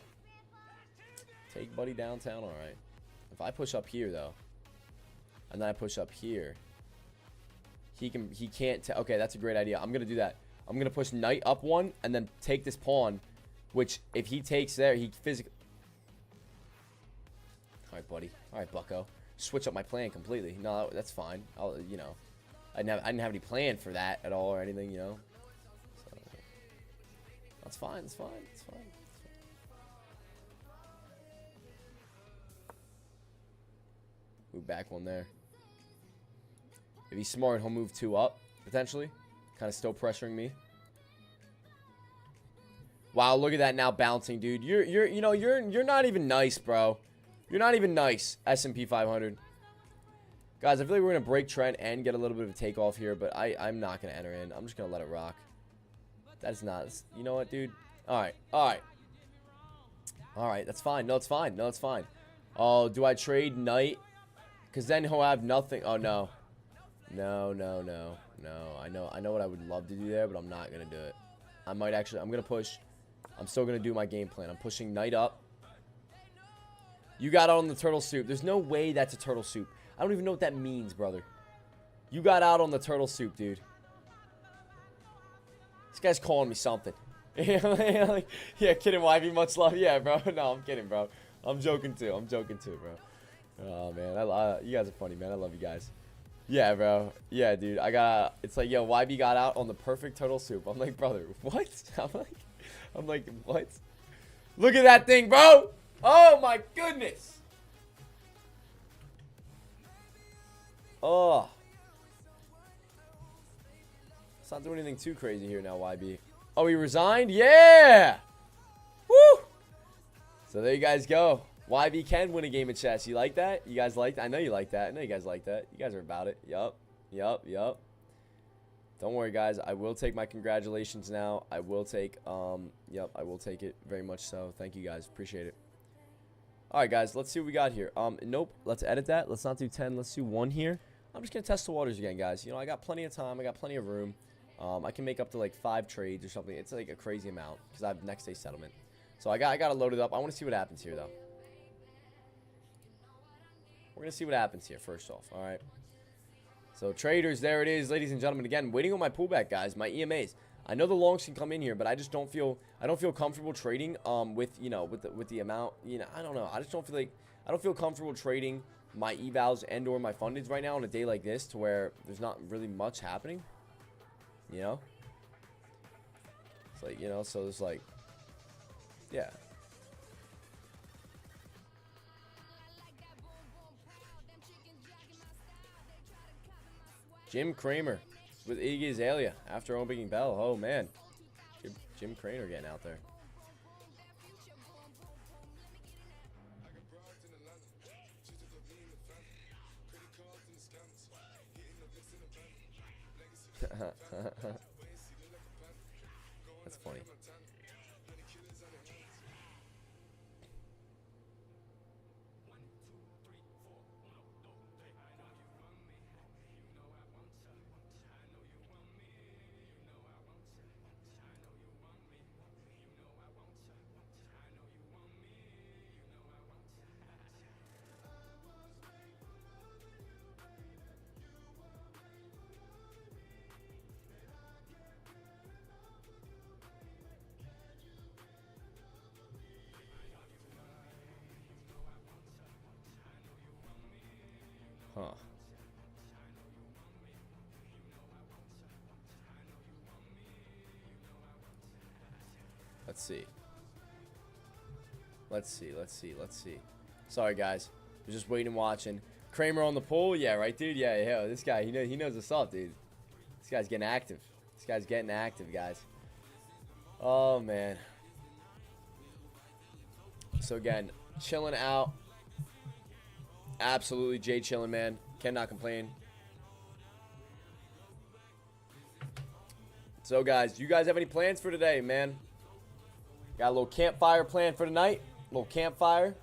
Speaker 3: Take buddy downtown, all right. If I push up here though, and then I push up here, he can't. Okay, that's a great idea. I'm gonna do that. I'm gonna push knight up 1 and then take this pawn, which if he takes there, he physically. All right, buddy. All right, Bucko. Switch up my plan completely. No, that's fine. You know, I didn't have any plan for that at all or anything. You know, so that's fine. That's fine. That's fine. Move back 1 there. If he's smart, he'll move 2 up potentially. Kind of still pressuring me. Wow, look at that now bouncing, dude. You're not even nice, bro. You're not even nice, S&P 500. Guys, I feel like we're gonna break trend and get a little bit of a takeoff here, but I'm not gonna enter in. I'm just gonna let it rock. That's not. You know what, dude? All right. That's fine. No, it's fine. No, it's fine. Oh, do I trade knight? Because then he'll have nothing. Oh, no. No. I know what I would love to do there, but I'm not going to do it. I'm going to push. I'm still going to do my game plan. I'm pushing knight up. You got out on the turtle soup. There's no way that's a turtle soup. I don't even know what that means, brother. You got out on the turtle soup, dude. This guy's calling me something. Yeah, kidding, YB, much love. Yeah, bro. No, I'm kidding, bro. I'm joking too, bro. Oh, man. You guys are funny, man. I love you guys. Yeah, bro. Yeah, dude. It's like, yo, YB got out on the perfect turtle soup. I'm like, brother, what? I'm like, what? Look at that thing, bro. Oh, my goodness. Oh. Let's not do anything too crazy here now, YB. Oh, he resigned? Yeah. Woo. So there you guys go. YB can win a game of chess. You like that? You guys like that? I know you like that. I know you guys like that. You guys are about it. Yup. Don't worry, guys. I will take my congratulations now. I will take, I will take it very much so. Thank you, guys. Appreciate it. All right, guys. Let's see what we got here. Nope. Let's edit that. Let's not do 10. Let's do 1 here. I'm just going to test the waters again, guys. You know, I got plenty of time. I got plenty of room. I can make up to, like, 5 trades or something. It's, like, a crazy amount because I have next day settlement. So I got to load it up. I want to see what happens here, though. We're going to see what happens here, first off. All right. So, traders, there it is, ladies and gentlemen. Again, waiting on my pullback, guys, my EMAs. I know the longs can come in here, but I just don't feel comfortable trading with, you know, with the amount, you know, I don't know. I just don't feel comfortable trading my evals and or my fundeds right now on a day like this to where there's not really much happening. You know? It's like, you know, so it's like, yeah. Jim Cramer with Iggy Azalea after opening bell. Oh, man. Jim Cramer getting out there. That's funny. Huh. Let's see. Sorry, guys. We're just waiting and watching. Kramer on the pool? Yeah, right, dude? Yeah. This guy, he knows what's up, dude. This guy's getting active. Guys. Oh, man. So, again, chilling out. Absolutely, Jay chilling, man. Cannot complain. So, guys, you guys have any plans for today, man? Got a little campfire plan for tonight. Little campfire.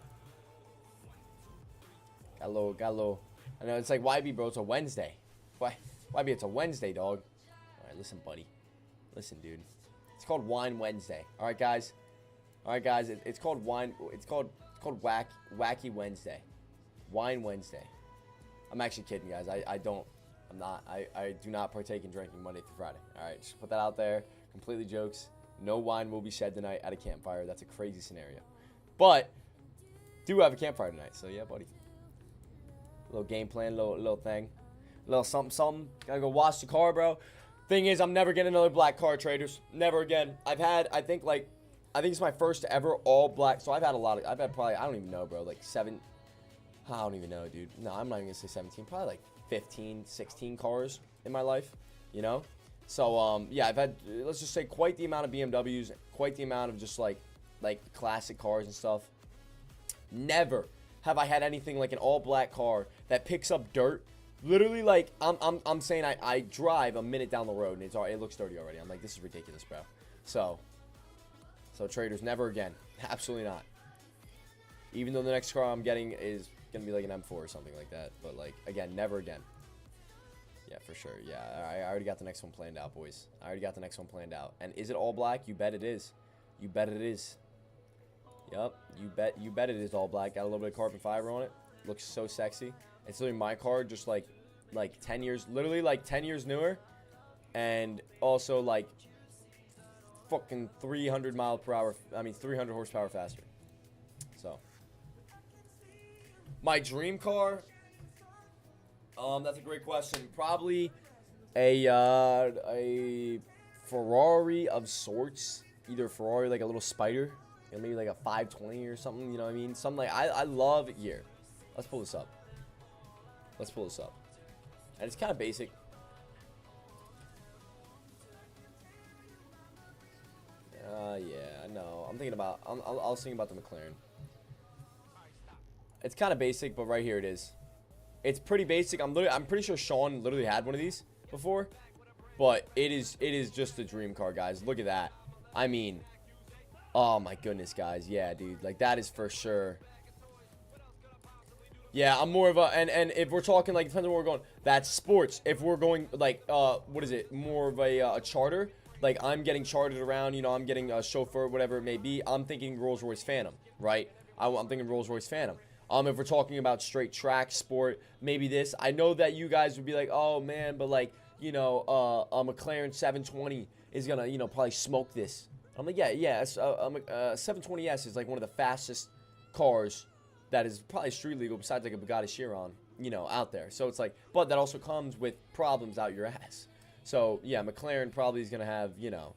Speaker 3: Got a little. I know it's like YB, bro. It's a Wednesday. YB, it's a Wednesday, dog. All right, listen, buddy. Listen, dude. It's called Wine Wednesday. All right, guys. All right, guys. It's called wine. It's called Wacky Wednesday. Wine Wednesday. I'm actually kidding, guys. I do not partake in drinking Monday through Friday. All right, just put that out there. Completely jokes. No wine will be shed tonight at a campfire. That's a crazy scenario. But do have a campfire tonight. So yeah, buddy. Little game plan, little thing. Little something. Gotta go wash the car, bro. Thing is, I'm never getting another black car, traders. Never again. I think it's my first ever all black. So I've had probably, I don't even know, bro, like 7. I don't even know, dude. No, I'm not even gonna say 17. Probably like 15, 16 cars in my life, you know? So, yeah, I've had, let's just say, quite the amount of BMWs, quite the amount of just like classic cars and stuff. Never have I had anything like an all black car that picks up dirt. Literally, like, I'm saying I drive a minute down the road and it looks dirty already. I'm like, this is ridiculous, bro. So traders, never again. Absolutely not. Even though the next car I'm getting is gonna be like an M4 or something like that, but like, again, never again. Yeah, for sure. Yeah, I already got the next one planned out, boys. I already got the next one planned out. And is it all black? You bet it is. You bet it is. Yup, you bet it is all black. Got a little bit of carbon fiber on it. Looks so sexy. It's literally my car, just like 10 years, literally like 10 years newer, and also like fucking 300 mile per hour. I mean 300 horsepower faster. So my dream car. That's a great question. Probably a Ferrari of sorts. Either a Ferrari like a little Spider, and maybe like a 520 or something. You know what I mean? Something like I love it here. Let's pull this up. Let's pull this up. And it's kind of basic. Yeah, no. I'm thinking about. I was thinking about the McLaren. It's kind of basic, but right here it is. It's pretty basic. I'm pretty sure Sean literally had one of these before, but it is just a dream car, guys. Look at that. I mean, oh my goodness, guys. Yeah, dude. Like that is for sure. Yeah, I'm more of a and if we're talking like depends on where we're going. That's sports. If we're going like what is it? More of a charter. Like I'm getting chartered around. You know, I'm getting a chauffeur, whatever it may be. I'm thinking Rolls-Royce Phantom, right? I'm thinking Rolls-Royce Phantom. If we're talking about straight track sport, maybe this. I know that you guys would be like, oh man, but like, you know, a McLaren 720 is gonna, you know, probably smoke this. I'm like, yeah. 720S is like one of the fastest cars that is probably street legal besides like a Bugatti Chiron, you know, out there. So it's like, but that also comes with problems out your ass. So yeah, McLaren probably is gonna have, you know,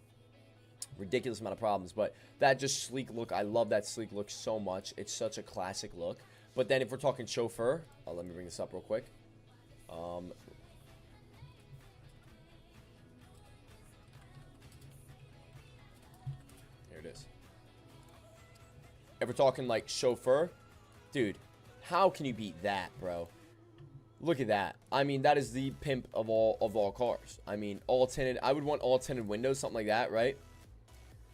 Speaker 3: ridiculous amount of problems, but that just sleek look, I love that sleek look so much. It's such a classic look. But then if we're talking chauffeur, let me bring this up real quick. Here it is. If we're talking like chauffeur, dude, how can you beat that, bro? Look at that. I mean, that is the pimp of all cars. I mean, all tinted. I would want all tinted windows, something like that, right?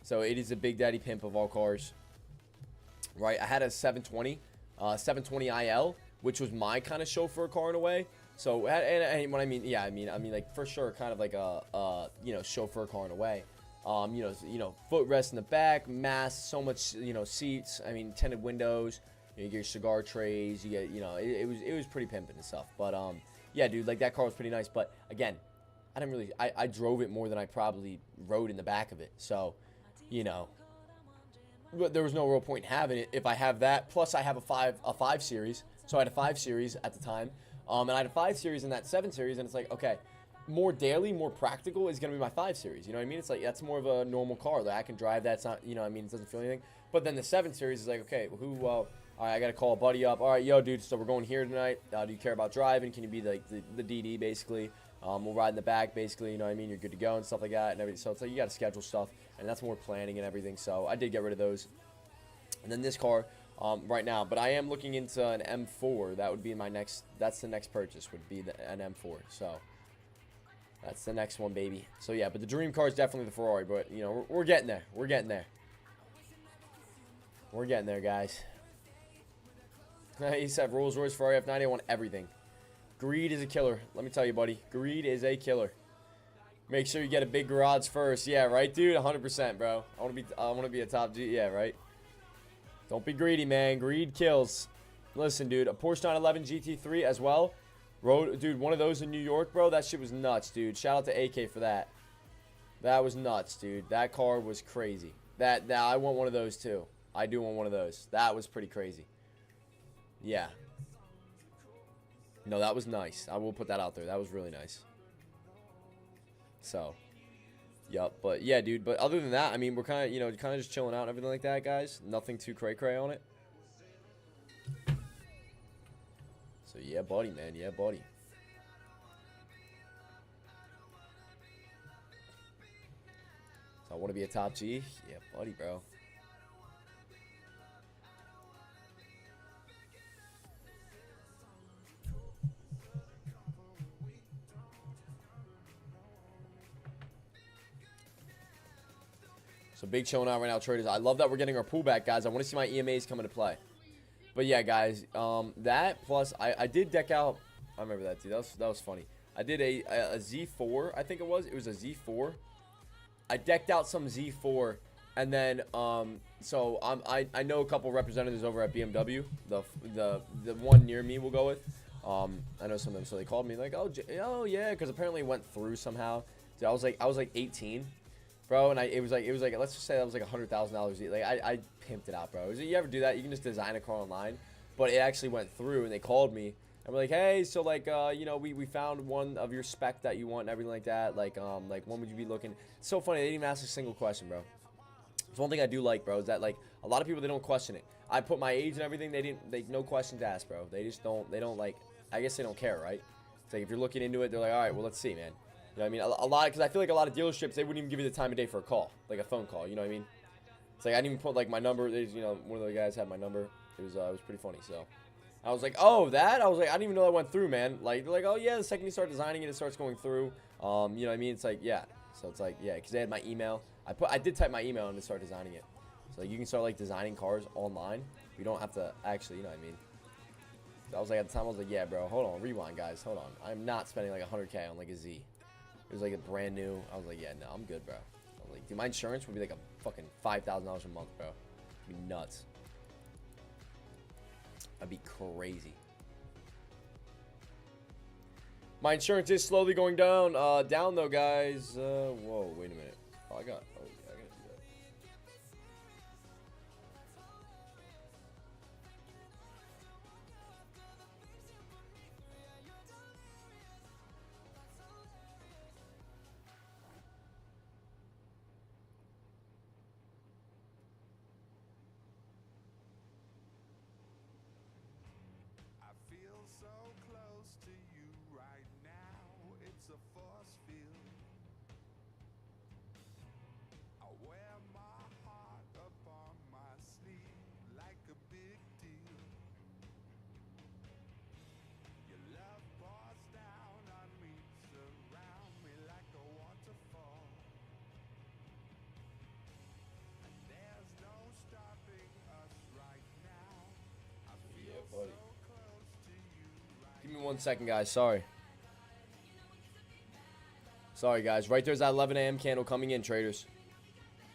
Speaker 3: So it is a big daddy pimp of all cars, right? I had a 720 IL, which was my kind of chauffeur car in a way. So and what I mean, yeah, I mean like for sure, kind of like a you know, chauffeur car in a way. You know, footrest in the back, mass, so much, you know, seats. I mean, tinted windows. You get your cigar trays. You get, you know, it was pretty pimping and stuff. But yeah, dude, like that car was pretty nice. But again, I didn't really. I drove it more than I probably rode in the back of it. So, you know, but there was no real point in having it if I have that. Plus, I have a 5 series. So I had a 5 series at the time, and I had a 5 series in that 7 series, and it's like, okay, more daily, more practical is gonna be my 5 series. You know what I mean? It's like that's more of a normal car that I can drive. That's not, you know what I mean? It doesn't feel anything. But then the 7 series is like, okay, who? All right, I gotta call a buddy up. All right, yo, dude. So we're going here tonight. Do you care about driving? Can you be like the DD basically? We'll ride in the back basically. You know what I mean? You're good to go and stuff like that and everything. So it's like you gotta schedule stuff, and that's more planning and everything. So I did get rid of those. And then this car, right now, but I am looking into an M4. That would be my next. That's the next purchase. Would be an M4. So that's the next one, baby. So yeah, but the dream car is definitely the Ferrari. But you know, we're getting there. We're getting there. We're getting there, guys. He said Rolls Royce, Ferrari, F90. I want everything. Greed is a killer. Let me tell you, buddy. Greed is a killer. Make sure you get a big garage first. Yeah, right, dude. 100%, bro. I want to be a top G. Yeah, right. Don't be greedy, man. Greed kills. Listen, dude. A Porsche 911 GT3 as well. Dude, one of those in New York, bro. That shit was nuts, dude. Shout out to AK for that. That was nuts, dude. That car was crazy. That I want one of those too. I do want one of those. That was pretty crazy. Yeah. No, that was nice. I will put that out there. That was really nice. So, yup. But yeah, dude. But other than that, I mean, we're kind of, just chilling out and everything like that, guys. Nothing too cray-cray on it. So yeah, buddy, man. Yeah, buddy. So I want to be a top G. Yeah, buddy, bro. So big chilling out right now, traders. I love that we're getting our pool back, guys. I want to see my EMAs come into play. But yeah, guys, that plus I did deck out. I remember that, dude. That was funny. I did a Z4, I think it was. It was a Z4. I decked out some Z4, and then so I know a couple representatives over at BMW. The one near me we'll go with. I know some of them, so they called me like, oh yeah, because apparently it went through somehow. Dude, I was like 18. Bro, and it was like let's just say that was like $100,000. Like I pimped it out, bro. You ever do that? You can just design a car online, but it actually went through, and they called me and we're like, hey, so like we found one of your spec that you want and everything like that. Like when would you be looking? It's so funny, they didn't even ask a single question, bro. It's one thing I do like, bro, is that like a lot of people, they don't question it. I put my age and everything, they no questions asked, bro. They don't like, I guess they don't care, right? It's like if you're looking into it, they're like, all right, well, let's see, man. You know what I mean? A lot, because I feel like a lot of dealerships, they wouldn't even give you the time of day for a call, like a phone call. You know what I mean? It's like I didn't even put like my number. One of the guys had my number. It was pretty funny. So I was like, oh, that? I was like, I didn't even know that went through, man. Like, oh yeah, the second you start designing it, it starts going through. You know what I mean? It's like, yeah. So it's like, yeah, because they had my email. I did type my email and to start designing it. So like, you can start like designing cars online. You don't have to actually, you know what I mean? So I was like, at the time, I was like, yeah, bro, hold on, rewind, guys, hold on. I'm not spending like 100K on like a Z. It was like a brand new. I was like, yeah, no, I'm good, bro. I was like, dude, my insurance would be like a fucking $5,000 a month, bro. It'd be nuts. That'd be crazy. My insurance is slowly going down. Down though, guys. Whoa, wait a minute. Oh, I got. Oh, yeah, I gotta do that.
Speaker 8: I feel so close to you right now. It's a force field. I wear my heart up on my sleeve like a big deal. Your love pours down on me, surround me like a waterfall. And there's no stopping us right now. I feel
Speaker 3: Yeah, buddy.
Speaker 8: so close to you right
Speaker 3: Give me 1 second, guys. Sorry. Sorry, guys. Right there's that 11 a.m. candle coming in, traders.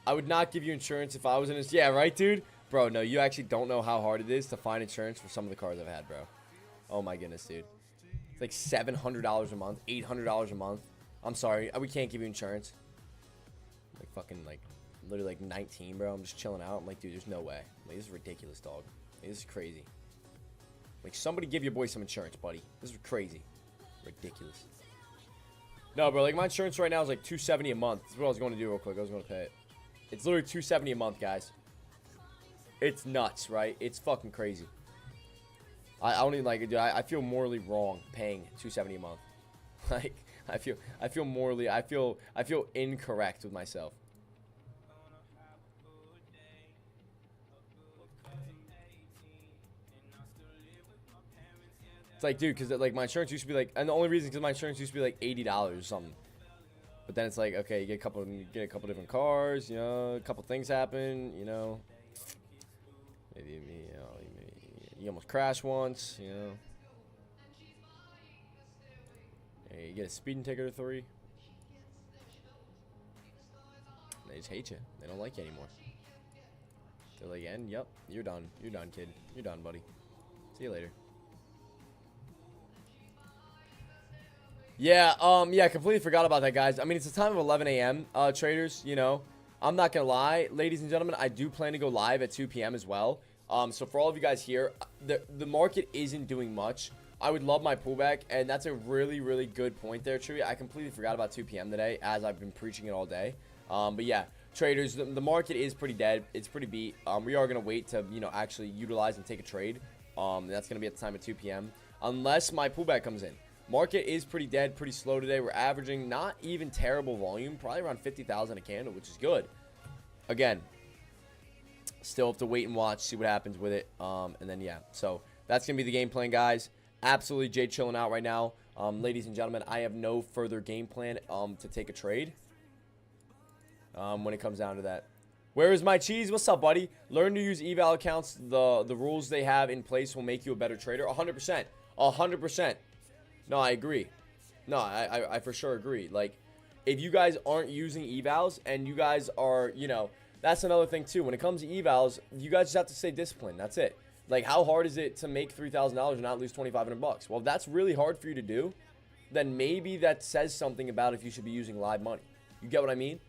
Speaker 3: I would not give you insurance if I was in this. Yeah, right, dude? Bro, no, you actually don't know how hard it is to find insurance for some of the cars I've had, bro. Oh, my goodness, dude. It's like $700 a month, $800 a month. I'm sorry. We can't give you insurance. Like, fucking, like, literally, like, 19, bro. I'm just chilling out. I'm like, dude, there's no way. Like, this is ridiculous, dog. Like, this is crazy. Like, somebody give your boy some insurance, buddy. This is crazy. Ridiculous. No, bro, like, my insurance right now is like $270 a month. This is what I was going to do real quick. I was going to pay it. It's literally $270 a month, guys. It's nuts, right? It's fucking crazy. I don't even like it, dude. I feel morally wrong paying $270 a month. Like, I feel morally, I feel incorrect with myself. It's like, dude, because like my insurance used to be like, and the only reason because my insurance used to be like $80 or something. But then it's like, okay, you get a couple different cars, you know, a couple things happen, you know. Maybe, you almost crashed once, you know. Hey, you get a speeding ticket or 3. They just hate you. They don't like you anymore. They're like, and yep, you're done. You're done, kid. You're done, buddy. See you later. Yeah, yeah, I completely forgot about that, guys. I mean, it's the time of 11 a.m., traders, you know. I'm not going to lie, ladies and gentlemen, I do plan to go live at 2 p.m. as well. So for all of you guys here, the market isn't doing much. I would love my pullback, and that's a really, really good point there, Chewy. I completely forgot about 2 p.m. today, as I've been preaching it all day. But yeah, traders, the market is pretty dead. It's pretty beat. We are going to wait to, you know, actually utilize and take a trade. That's going to be at the time of 2 p.m. Unless my pullback comes in. Market is pretty dead, pretty slow today. We're averaging not even terrible volume, probably around 50,000 a candle, which is good. Again, still have to wait and watch, see what happens with it. And then, yeah, so that's going to be the game plan, guys. Absolutely Jay chilling out right now. Ladies and gentlemen, I have no further game plan to take a trade when it comes down to that. Where is my cheese? What's up, buddy? Learn to use eval accounts. The rules they have in place will make you a better trader. 100%. 100%. No, I agree. No, I for sure agree. Like, if you guys aren't using evals and you guys are, you know, that's another thing too. When it comes to evals, you guys just have to stay disciplined. That's it. Like, how hard is it to make $3,000 and not lose $2,500? Well, if that's really hard for you to do, then maybe that says something about if you should be using live money. You get what I mean?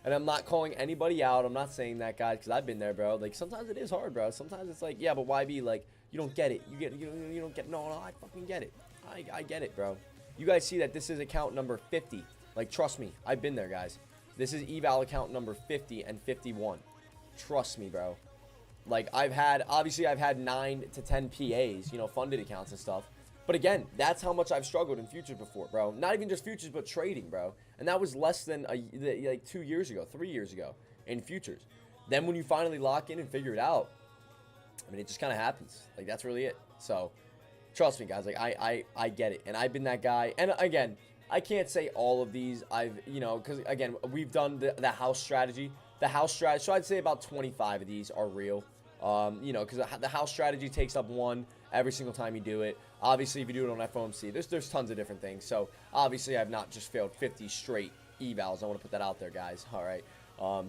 Speaker 3: And I'm not calling anybody out. I'm not saying that, guys, because I've been there, bro. Like, sometimes it is hard, bro. Sometimes it's like, yeah, but YB, like, you don't get it. You don't get. No, I fucking get it. I get it, bro. You guys see that this is account number 50. Like, trust me, I've been there, guys. This is eval account number 50 and 51. Trust me, bro. Like, obviously I've had 9 to 10 PAs, you know, funded accounts and stuff. But again, that's how much I've struggled in futures before, bro. Not even just futures, but trading, bro. And that was less than like 2 years ago, 3 years ago in futures. Then when you finally lock in and figure it out, I mean, it just kind of happens. Like, that's really it. So, trust me, guys. Like, I get it. And I've been that guy. And again, I can't say all of these. You know, because again, we've done the house strategy. The house strategy. So I'd say about 25 of these are real. You know, because the house strategy takes up 1 every single time you do it. Obviously, if you do it on Fomc, there's tons of different things. So obviously, I've not just failed 50 straight evals. I want to put that out there, guys. All right.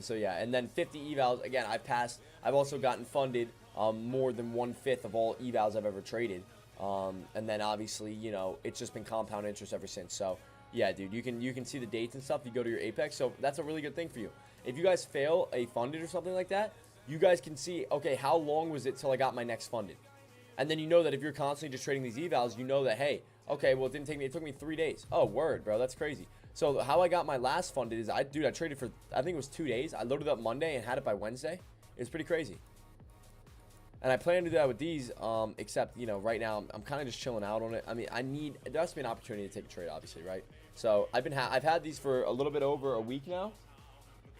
Speaker 3: So yeah, and then 50 evals. Again, I've passed. I've also gotten funded more than 1/5 of all evals I've ever traded. And then obviously, you know, it's just been compound interest ever since. So yeah, dude, you can see the dates and stuff. You go to your Apex. So that's a really good thing for you. If you guys fail a funded or something like that, you guys can see, okay, how long was it till I got my next funded? And then you know that if you're constantly just trading these evals, you know that, hey, okay, well, it took me 3 days. Oh, word, bro, that's crazy. So how I got my last funded is, I traded for, I think it was 2 days. I loaded up Monday and had it by Wednesday. It's pretty crazy. And I plan to do that with these, except, you know, right now, I'm kind of just chilling out on it. I mean, there has to be an opportunity to take a trade, obviously, right? So I've had these for a little bit over a week now.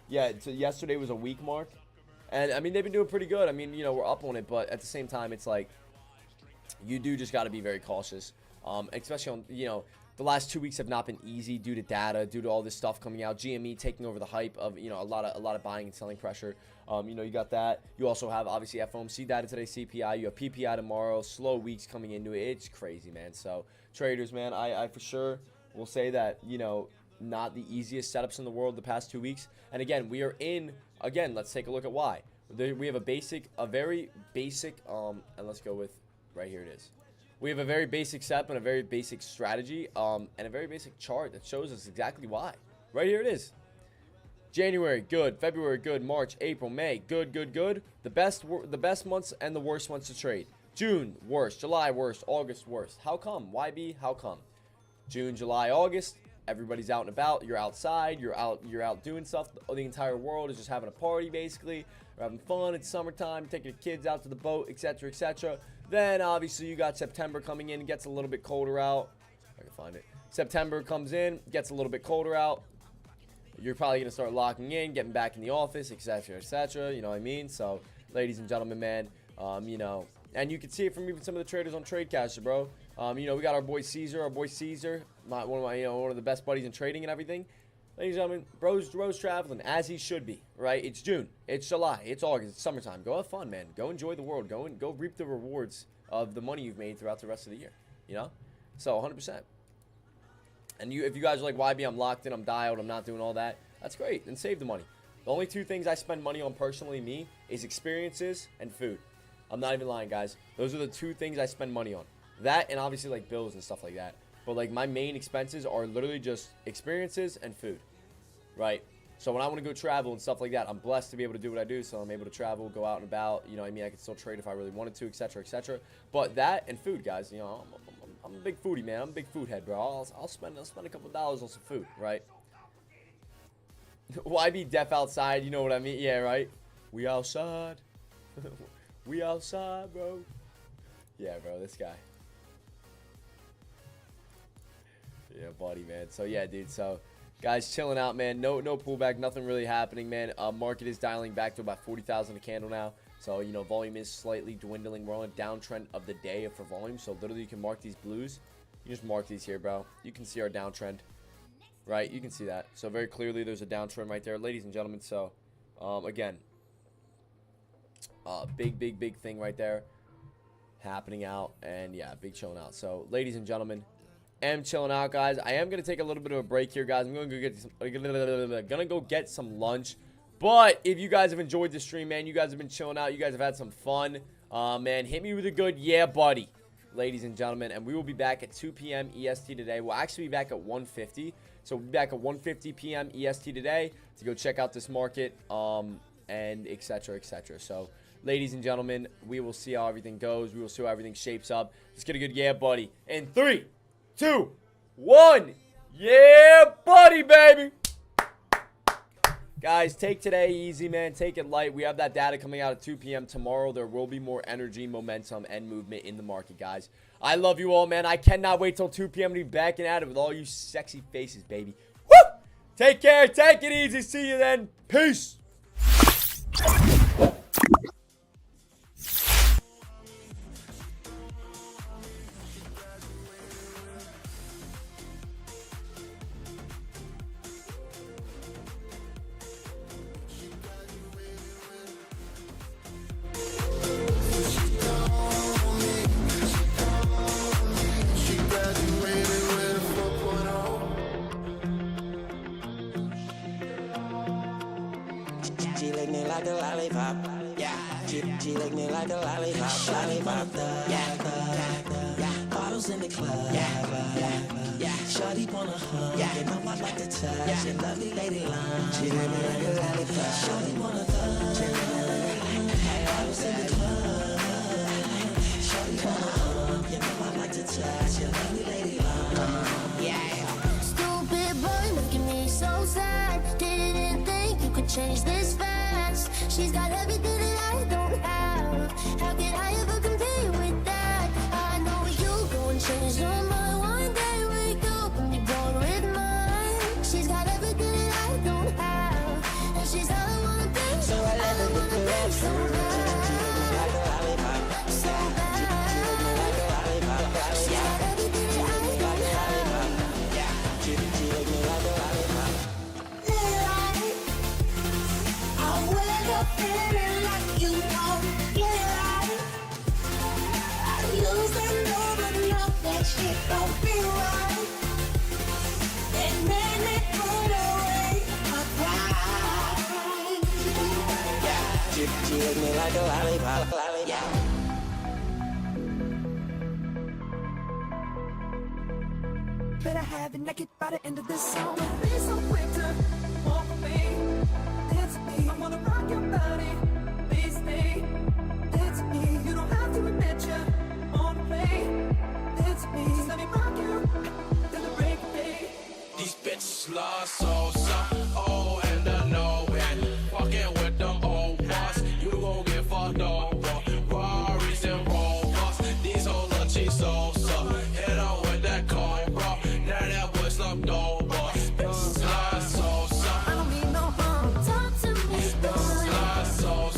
Speaker 3: Yeah, so yesterday was a week mark. And, I mean, they've been doing pretty good. I mean, you know, we're up on it. But at the same time, it's like, you do just got to be very cautious. Especially on, you know, the last 2 weeks have not been easy due to data, due to all this stuff coming out. GME taking over the hype of, you know, a lot of buying and selling pressure. You know, you got that. You also have, obviously, FOMC data today, CPI. You have PPI tomorrow. Slow weeks coming into it. It's crazy, man. So, traders, man, I for sure will say that, you know, not the easiest setups in the world the past 2 weeks. And again, we are in, again, let's take a look at why. We have a very basic, and let's go with, right here it is. We have a very basic setup and a very basic strategy, and a very basic chart that shows us exactly why. Right here it is. January, good. February, good. March, April, May, good, good, good. The best months and the worst months to trade. June, worst. July, worst. August, worst. How come? YB, how come? June, July, August, everybody's out and about. You're outside. You're out doing stuff. The entire world is just having a party, basically. We're having fun. It's summertime. Taking your kids out to the boat, etc., etc. Then, obviously, you got September coming in. It gets a little bit colder out. If I can find it. September comes in. Gets a little bit colder out. You're probably going to start locking in, getting back in the office, etc., etc. You know what I mean? So, ladies and gentlemen, man, you know, and you can see it from even some of the traders on TradeCaster, bro. You know, we got our boy Caesar, one of the best buddies in trading and everything. Ladies and gentlemen, bro's traveling as he should be, right? It's June, it's July, it's August, it's summertime. Go have fun, man. Go enjoy the world. Go reap the rewards of the money you've made throughout the rest of the year, you know? So 100%. And if you guys are like, YB, I'm locked in, I'm dialed, I'm not doing all that, that's great. Then save the money. The only two things I spend money on personally, me, is experiences and food. I'm not even lying, guys. Those are the two things I spend money on. That and obviously like bills and stuff like that. But like my main expenses are literally just experiences and food, right? So when I want to go travel and stuff like that, I'm blessed to be able to do what I do. So I'm able to travel, go out and about. You know what I mean? I can still trade if I really wanted to, etc., etc. But that and food, guys. You know, I'm a big foodie, man. I'm a big food head, bro. I'll spend a couple dollars on some food, right? Why be deaf outside? You know what I mean? Yeah, right? We outside. We outside, bro. Yeah, bro, this guy. Yeah, buddy, man. So, yeah, dude. So, guys, chilling out, man. No pullback. Nothing really happening, man. Market is dialing back to about 40,000 a candle now. So, you know, volume is slightly dwindling. We're on a downtrend of the day for volume. So, literally, you can mark these blues. You just mark these here, bro. You can see our downtrend. Right? You can see that. So, very clearly, there's a downtrend right there, ladies and gentlemen. So, again, big thing right there happening out. And, yeah, big chilling out. So, ladies and gentlemen, am chilling out, guys. I am gonna take a little bit of a break here, guys. I'm gonna go get some lunch. But if you guys have enjoyed the stream, man, you guys have been chilling out. You guys have had some fun. Man, hit me with a good yeah, buddy, ladies and gentlemen. And we will be back at 2 p.m. EST today. We'll actually be back at 1:50. So we'll be back at 1:50 p.m. EST today to go check out this market, and etc. etc. So, ladies and gentlemen, we will see how everything goes. We will see how everything shapes up. Let's get a good yeah, buddy. In 3, 2, 1. Yeah, buddy, baby. Guys, take today easy, man. Take it light. We have that data coming out at 2 p.m. tomorrow. There will be more energy, momentum, and movement in the market, guys. I love you all, man. I cannot wait till 2 p.m. to be back and at it with all you sexy faces, baby. Woo! Take care. Take it easy. See you then. Peace.
Speaker 9: She lick me like a lollipop. Yeah. She lick me like a lollipop. Lollipop. Yeah. Bottles in the club. Yeah. Shorty wanna hug. Yeah. You know I like to touch. Yeah. She lovely lady long. She lick me like a lollipop. Shorty wanna hug. She lick me like a bottles in the club. Shorty wanna hug. You know I like to touch. She lovely lady long. Yeah.
Speaker 5: Stupid boy, making me so sad. Didn't think you could change this fast. She's got everything that I don't have. How could I ever compete with that? I know you go and change your mind. One day wake up and be born with mine. She's got everything that I don't have, and she's all I wanna be.
Speaker 9: So I let her look around.
Speaker 5: So bad,
Speaker 9: She lick me like a lollipop.
Speaker 5: so bad.
Speaker 9: She lick me like a lollipop.
Speaker 5: She's got everything that I don't have.
Speaker 9: She lick me like a lollipop.
Speaker 5: I wake up feeling like you don't get right. I used to know but know that shit don't be right. It made me put away my pride.
Speaker 9: She lick me like a lollipop.
Speaker 10: Better have it naked by the end of this song. Don't be so quick to walk with me. It's me. I wanna rock your body. It's me. It's me. You don't have to admit you wanna play. It's me. Just let me rock you till the break of day.
Speaker 11: These bitches lost so oh, and I know it. Fucking with them old boss, you gon' get fucked over. Rarries and Rovers, these hoes are cheap so. Hit on with that cold, bro. Now that boy slumped over. Bitches slide so.
Speaker 10: I don't mean no harm. Talk to me, boy.
Speaker 11: Slide so.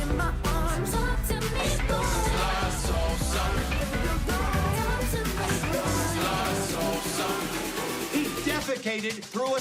Speaker 10: In my arms. Talk to me, boy.
Speaker 11: Slide so.
Speaker 10: Talk to me, boy.
Speaker 11: Slide so.
Speaker 12: He defecated through a